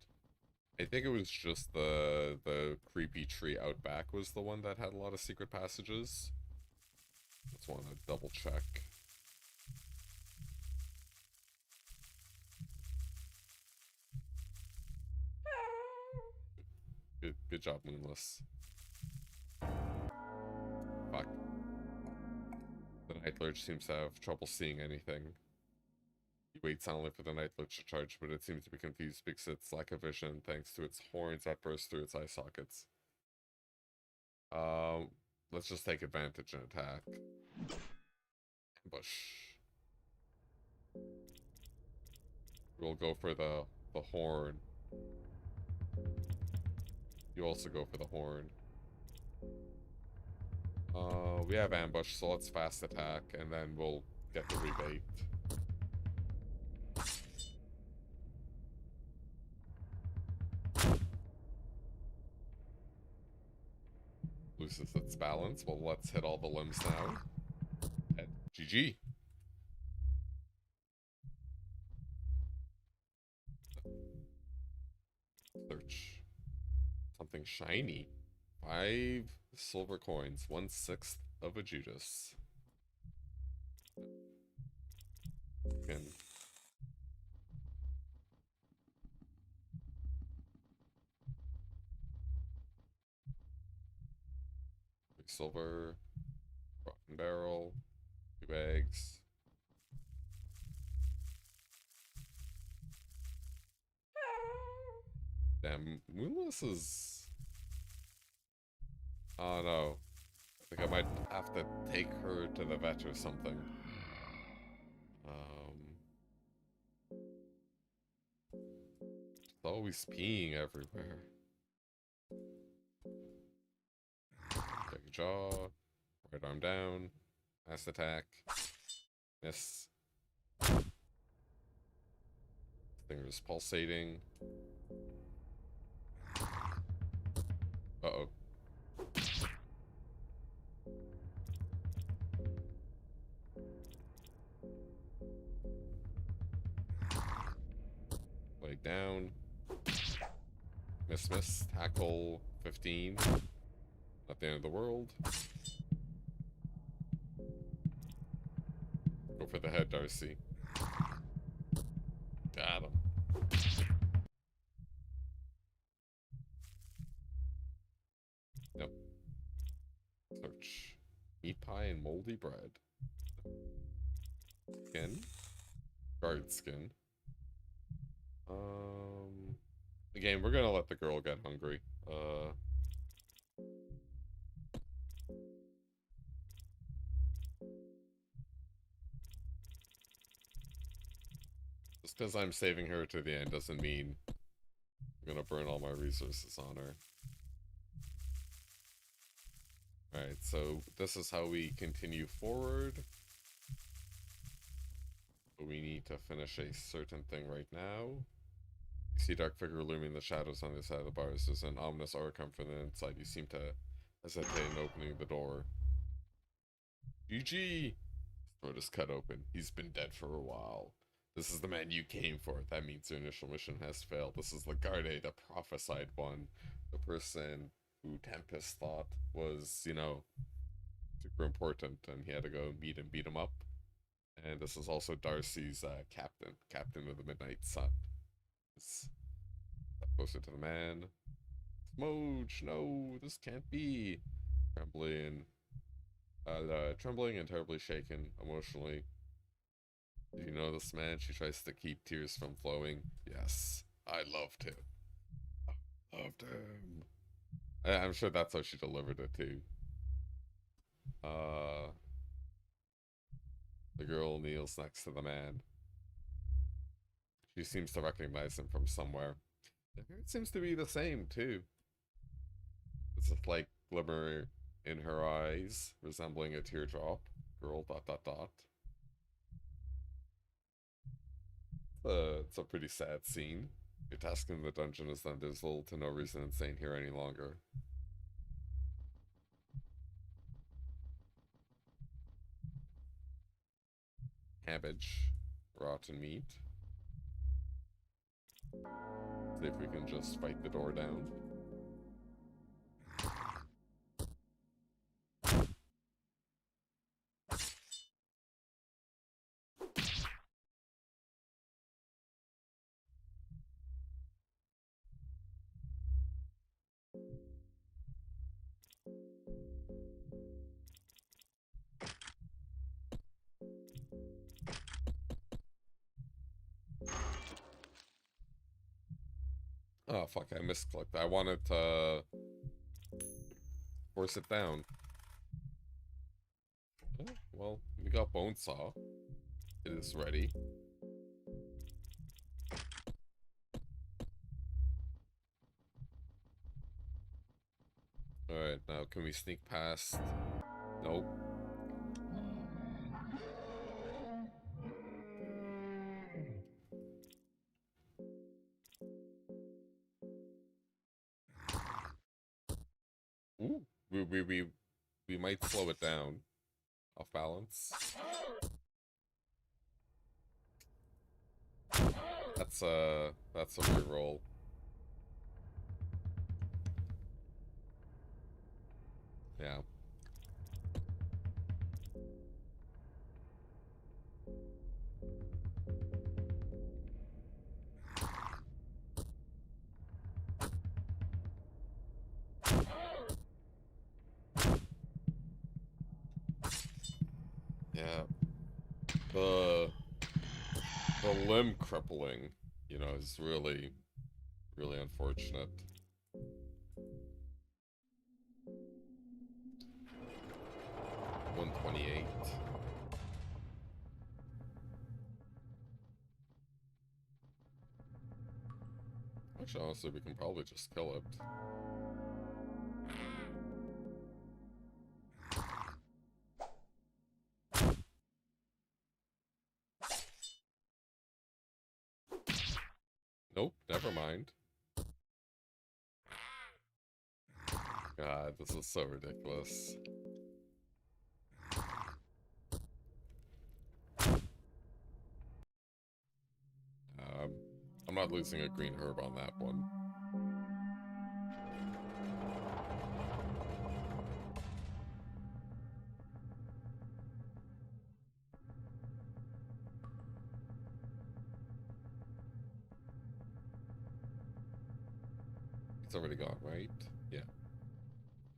I think it was just the creepy tree out back was the one that had a lot of secret passages. Just want to double check. Good job, Moonless. Fuck. The Night Lurch seems to have trouble seeing anything. He waits silently for the Night Lurch to charge, but it seems to be confused because its lack of vision thanks to its horns that burst through its eye sockets. Um, let's just take advantage and attack. Ambush. We'll go for the horn. You also go for the horn. We have ambush, so let's fast attack, and then we'll get the rebate. Loses its balance. Well, let's hit all the limbs now. And GG. Search. Something shiny. 5 silver coins. 1/6 of a Judas. Again. 3 silver. Rotten barrel. 2 eggs. Damn, Moonless is... Oh no. I think I might have to take her to the vet or something. She's always peeing everywhere. Take a jaw. Right arm down. Fast attack. Miss. Fingers pulsating. Uh-oh. Leg down. Miss. Tackle 15. Not the end of the world. Go for the head, Darcy. Got him. Nope. Search. Meat pie and moldy bread. Skin. Guard skin. Again, we're gonna let the girl get hungry. Just because I'm saving her to the end doesn't mean I'm gonna burn all my resources on her. Alright, so this is how we continue forward. But we need to finish a certain thing right now. You see dark figure looming in the shadows on the side of the bars. There's an ominous aura come from the inside. You seem to hesitate in opening the door. GG! Throat is cut open. He's been dead for a while. This is the man you came for. That means your initial mission has failed. This is Lagarde, the prophesied one. The person who Tempest thought was, you know, super important, and he had to go meet and beat him up. And this is also Darcy's captain of the Midnight Sun. Closer to the man. Smoge, no, this can't be. Trembling and terribly shaken emotionally. Do you know this man? She tries to keep tears from flowing. Yes, I loved him. I loved him. I'm sure that's how she delivered it too. The girl kneels next to the man. She seems to recognize him from somewhere. The hair seems to be the same too. It's a like glimmer in her eyes, resembling a teardrop. Girl ... It's a pretty sad scene. Your task in the dungeon is done. There's little to no reason in staying here any longer. Cabbage. Rotten meat. See if we can just fight the door down. Oh, fuck, I misclicked. I wanted to force it down. Oh, well, we got bone saw. It is ready. Alright, now can we sneak past? Nope. Ooh, we might slow it down. Off balance. That's a reroll. Yeah. Yeah. The limb crippling, you know, is really unfortunate. 128. Actually, honestly, we can probably just kill it. Nope, never mind. God, this is so ridiculous. I'm not losing a green herb on that one. It's already gone, right? Yeah.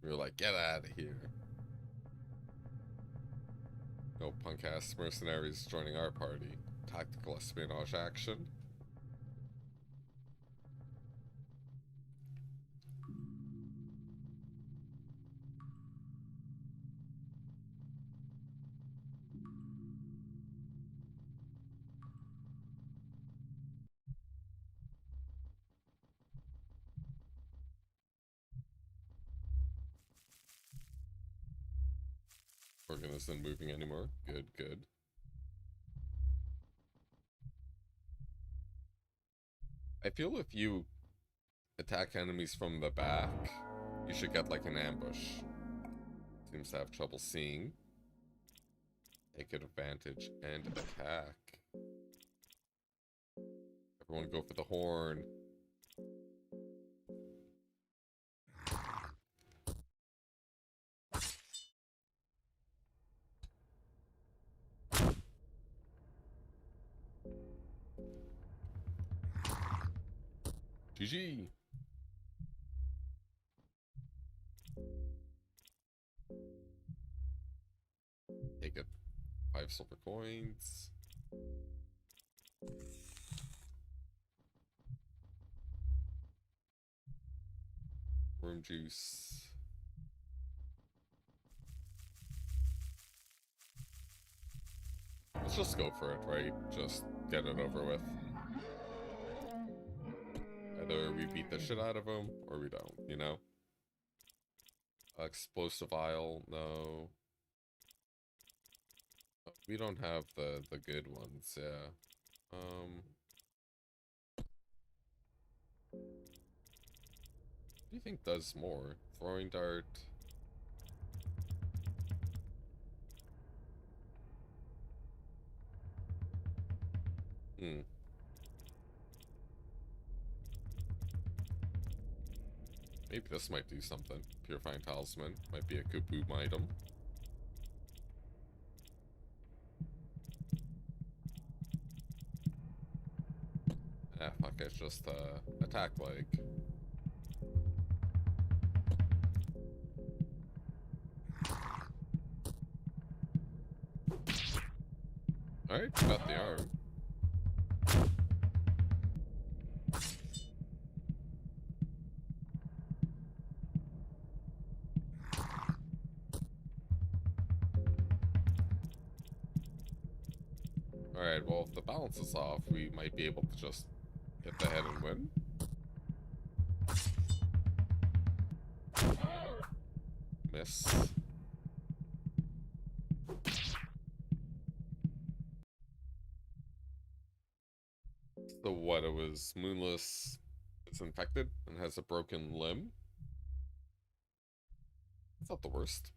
We were like, get out of here. No punk-ass mercenaries joining our party. Tactical espionage action. Organ isn't moving anymore. Good, good. I feel if you attack enemies from the back, you should get like an ambush. Seems to have trouble seeing. Take advantage and attack. Everyone go for the horn. GG. Take it. 5 silver coins. Worm juice. Let's just go for it, right? Just get it over with. Either we beat the shit out of him, or we don't, you know? Explosive vial, no. We don't have the good ones, yeah. What do you think does more? Throwing dart. Hmm. Maybe this might do something. Purifying Talisman. Might be a kaboom item. Ah, fuck, it's just, attack leg. Alright, got the arm. Alright, well, if the balance is off, we might be able to just get the head and win. Miss. So what, it was Moonless is infected and has a broken limb? It's not the worst.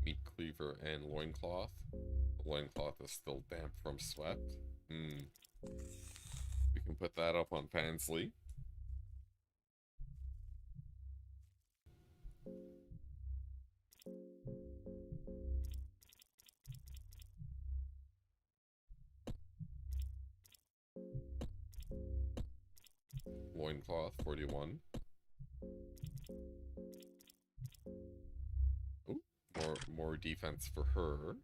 Meat cleaver and loincloth. The loincloth is still damp from sweat. Hmm. We can put that up on Pansley. Loincloth, 41. Ooh, more defense for her.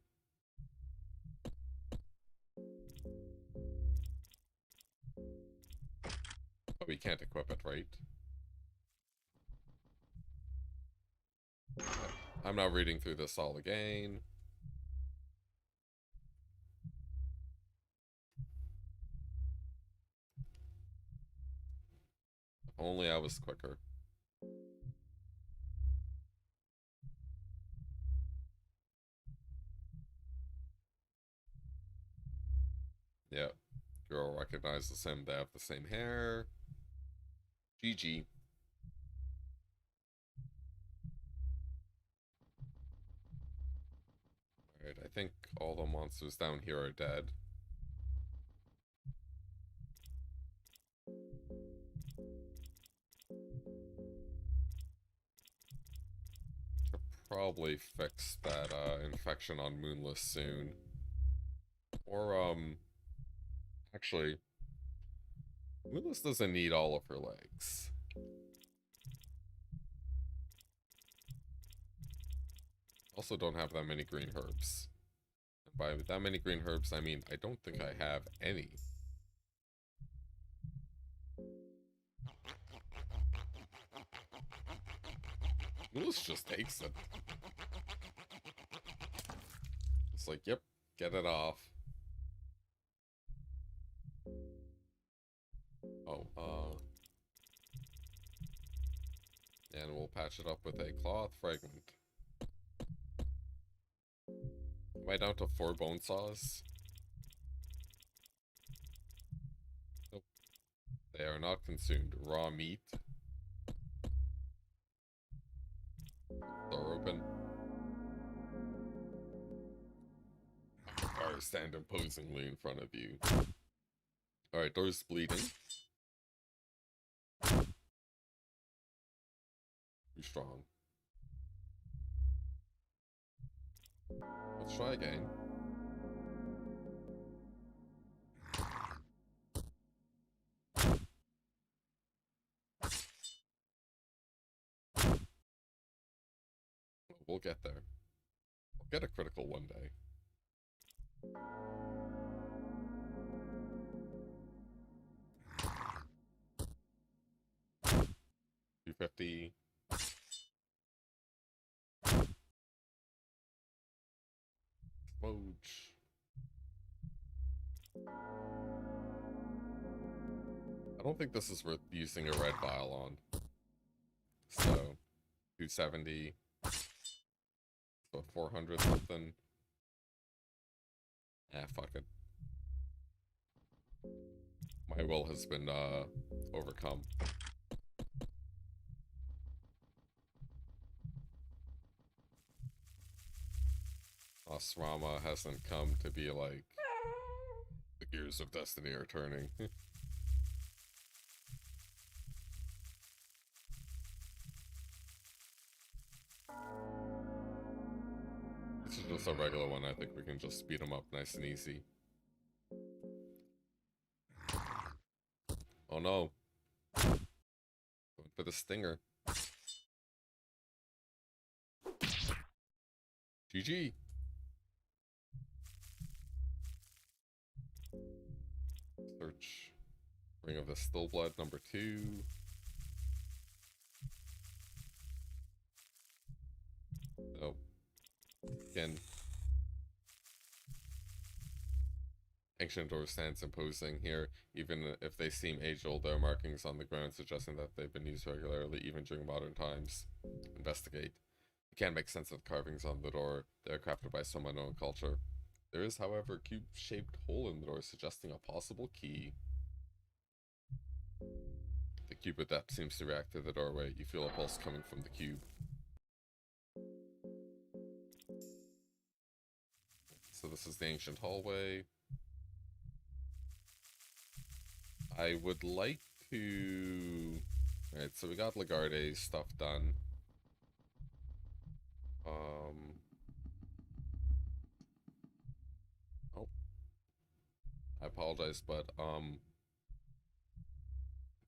But we can't equip it, right? I'm not reading through this all again. If only I was quicker. Yeah. Girl recognizes him. They have the same hair. GG. Alright, I think all the monsters down here are dead. Should probably fix that infection on Moonless soon. Or, actually, Moonless doesn't need all of her legs. Also don't have that many green herbs. And by that many green herbs, I mean I don't think I have any. Moonless just takes it. It's like, yep, get it off. Oh, and we'll patch it up with a cloth fragment. Am I down to 4 bone saws? Nope. They are not consumed. Raw meat. Door open. Fire stand imposingly in front of you. Alright, door's bleeding. Too strong. Let's try again. We'll get there. We'll get a critical one day. 250. Smooch. I don't think this is worth using a red vial on. So, 270. So 400 something. Fuck it. My will has been, overcome. Boss Rama hasn't come to be like, the gears of destiny are turning. This is just a regular one. I think we can just speed him up nice and easy. Oh no. Going for the stinger. GG. Search Ring of the Still Blood number 2. Oh. Again. Ancient door stands imposing here. Even if they seem age-old, there are markings on the ground suggesting that they've been used regularly, even during modern times. Investigate. You can't make sense of the carvings on the door. They're crafted by some unknown culture. There is, however, a cube-shaped hole in the door, suggesting a possible key. The cube adept seems to react to the doorway. You feel a pulse coming from the cube. So this is the ancient hallway. I would like to... Alright, so we got Lagarde's stuff done. Oh. I apologize, but,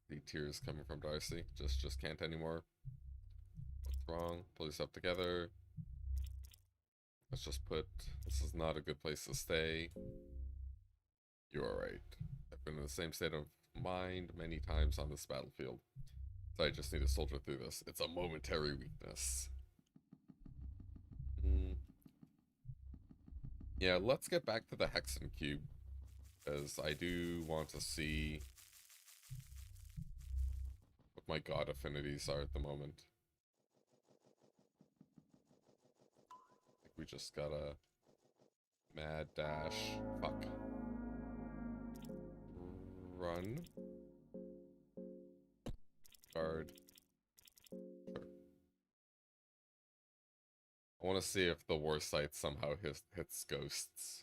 the tears coming from Darcy. Just can't anymore. What's wrong? Pull yourself together. Let's just put... This is not a good place to stay. You're alright. I've been in the same state of mind many times on this battlefield. So I just need to soldier through this. It's a momentary weakness. Yeah, let's get back to the Hexen Cube. Because I do want to see what my god affinities are at the moment. I think we just gotta mad dash. Fuck. Run. Guard. Sure. I want to see if the war site somehow hits ghosts.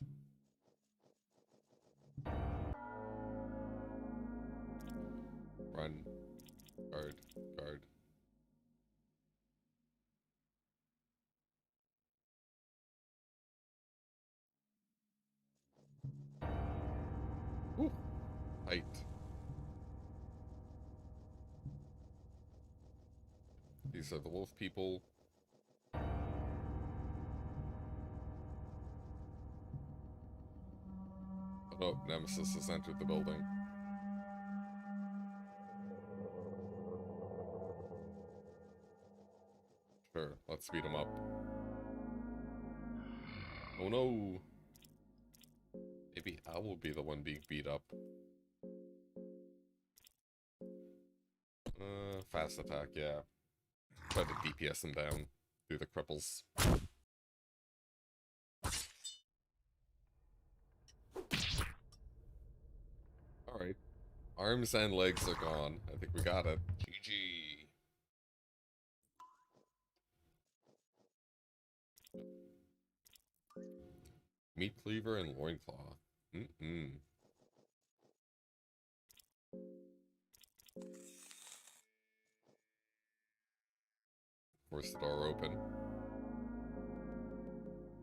Run. Guard. Guard. Woo! Height. These are the wolf people. Oh no, Nemesis has entered the building. Sure, let's speed him up. Oh no! Maybe I will be the one being beat up. Fast attack, yeah. Try to DPS him down through the cripples. Alright. Arms and legs are gone. I think we got it. GG. Meat cleaver and loincloth. Force the door open.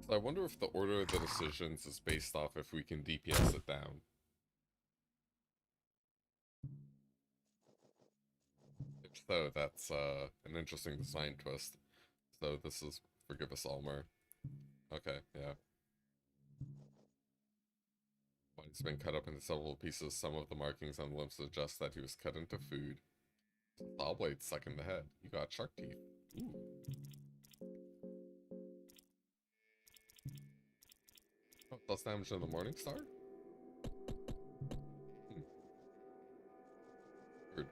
So I wonder if the order of the decisions is based off if we can DPS it down. If so, that's an interesting design twist. So this is Forgive Us Almer. Okay, yeah. Body's been cut up into several pieces. Some of the markings on the limbs suggest that he was cut into food. Saw blade stuck in the head. You got shark teeth. Ooh. Oh, plus damage in the Morning Star? Weird.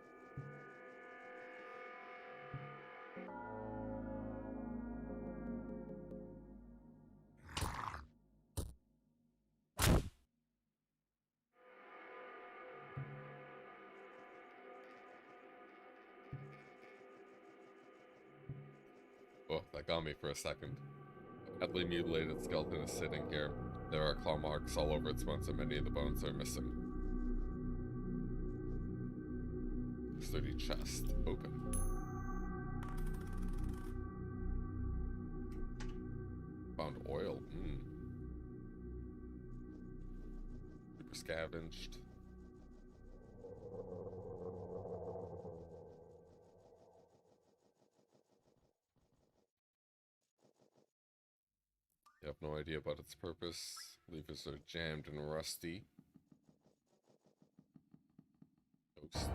Oh, that got me for a second. Badly mutilated skeleton is sitting here. There are claw marks all over its bones, and many of the bones are missing. Sturdy chest open. Found oil. Super scavenged. You have no idea about its purpose. Levers are jammed and rusty. Ghost.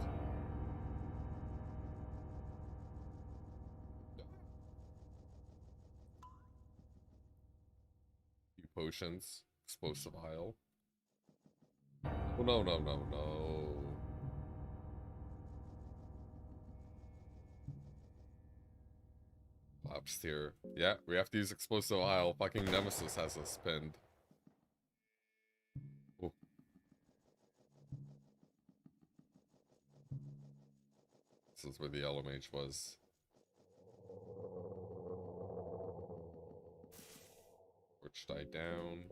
Few potions. Explosive vial. Oh, no, no, no, no. Collapsed here. Yeah, we have to use explosive vial. Fucking Nemesis has us pinned. Oh. This is where the yellow mage was. Torch died down.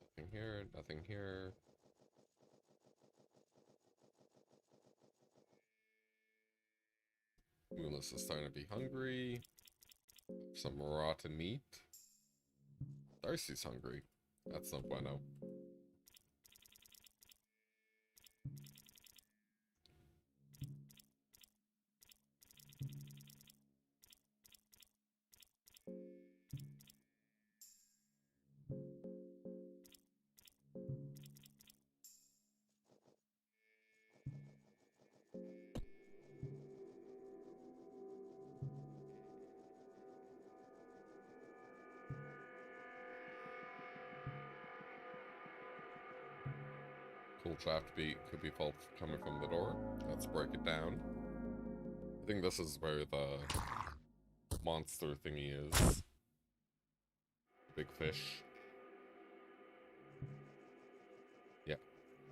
Nothing here, nothing here. Moonless is starting to be hungry. Some rotten meat. Darcy's hungry. That's no bueno. Cool draft beat could be fault coming from the door. Let's break it down. I think this is where the monster thingy is. Big fish. Yeah.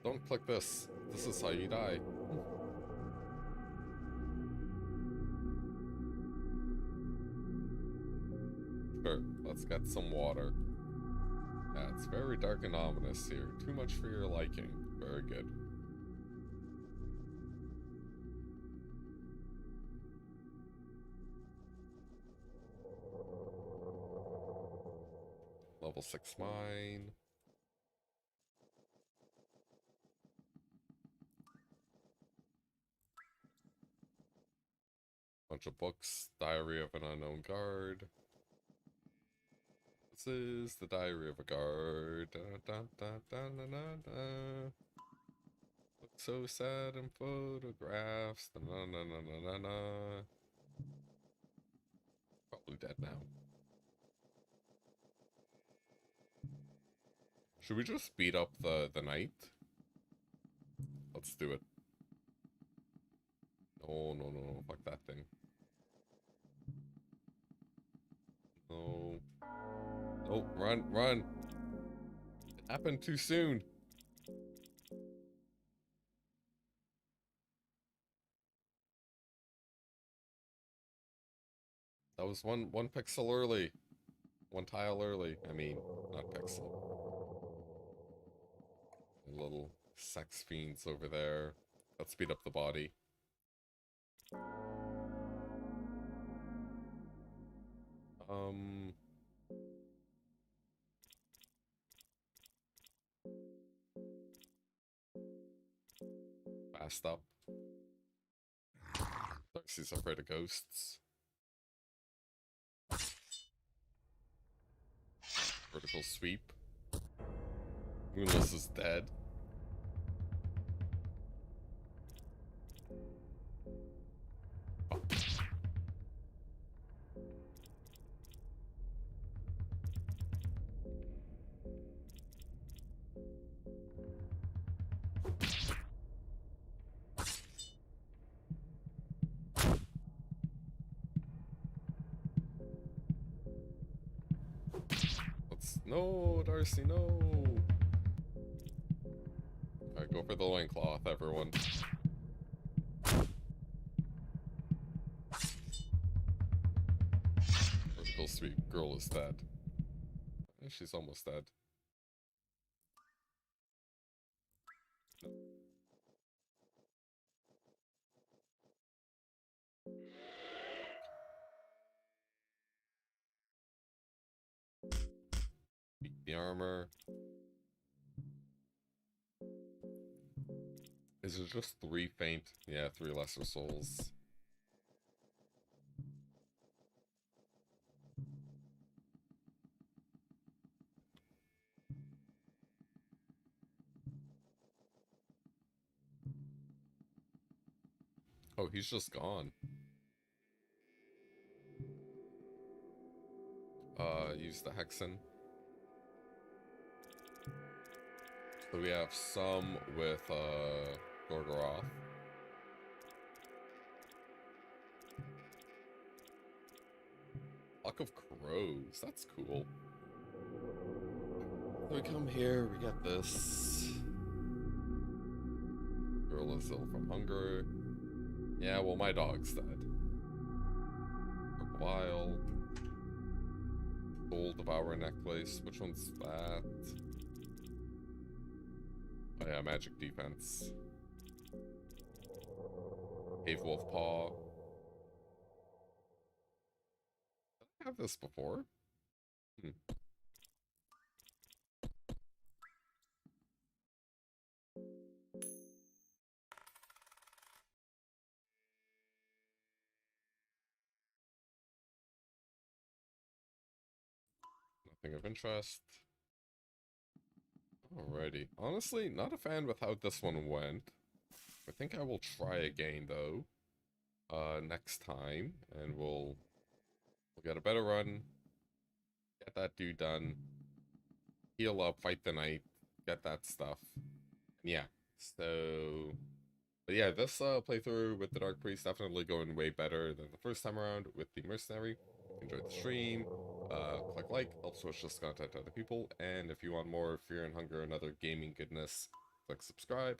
Don't click this. This is how you die. Sure, let's get some water. Yeah, it's very dark and ominous here. Too much for your liking. Very good. Level 6 mine. Bunch of books. Diary of an unknown guard. This is the diary of a guard. Da, da, da, da, da, da, da. Look so sad in photographs. Da, na, na, na, na, na, na. Probably dead now. Should we just speed up the night? Let's do it. No, no, no, no. Fuck that thing. No. Oh, run, run. It happened too soon. That was one pixel early. One tile early. I mean, not pixel. Little sex fiends over there. Let's speed up the body. Fast up. Darcy's afraid of ghosts. Vertical sweep. Moonless is dead. Oh. No, Darcy, no. Alright, go for the loincloth, everyone. Typical sweet girl is dead. She's almost dead. Beat the armor. Is it just 3 faint? Yeah, 3 lesser souls. Oh, he's just gone. Use the Hexen. So we have some with, Gorgoroth. Flock of Crows, that's cool. So we come here, we get this. Girl is ill from hunger. Yeah, well, my dog's dead. Wild. Soul Devourer necklace. Which one's that? Oh yeah, magic defense. Cave Wolf Paw. Did I have this before? Nothing of interest. Alrighty. Honestly, not a fan with how this one went. I think I will try again though. Next time, and we'll get a better run. Get that dude done. Heal up, fight the knight, get that stuff. Yeah. So, but yeah, this playthrough with the Dark Priest definitely going way better than the first time around with the Mercenary. Enjoyed the stream. Click like, helps push this content to other people. And if you want more Fear and Hunger and other gaming goodness, click subscribe.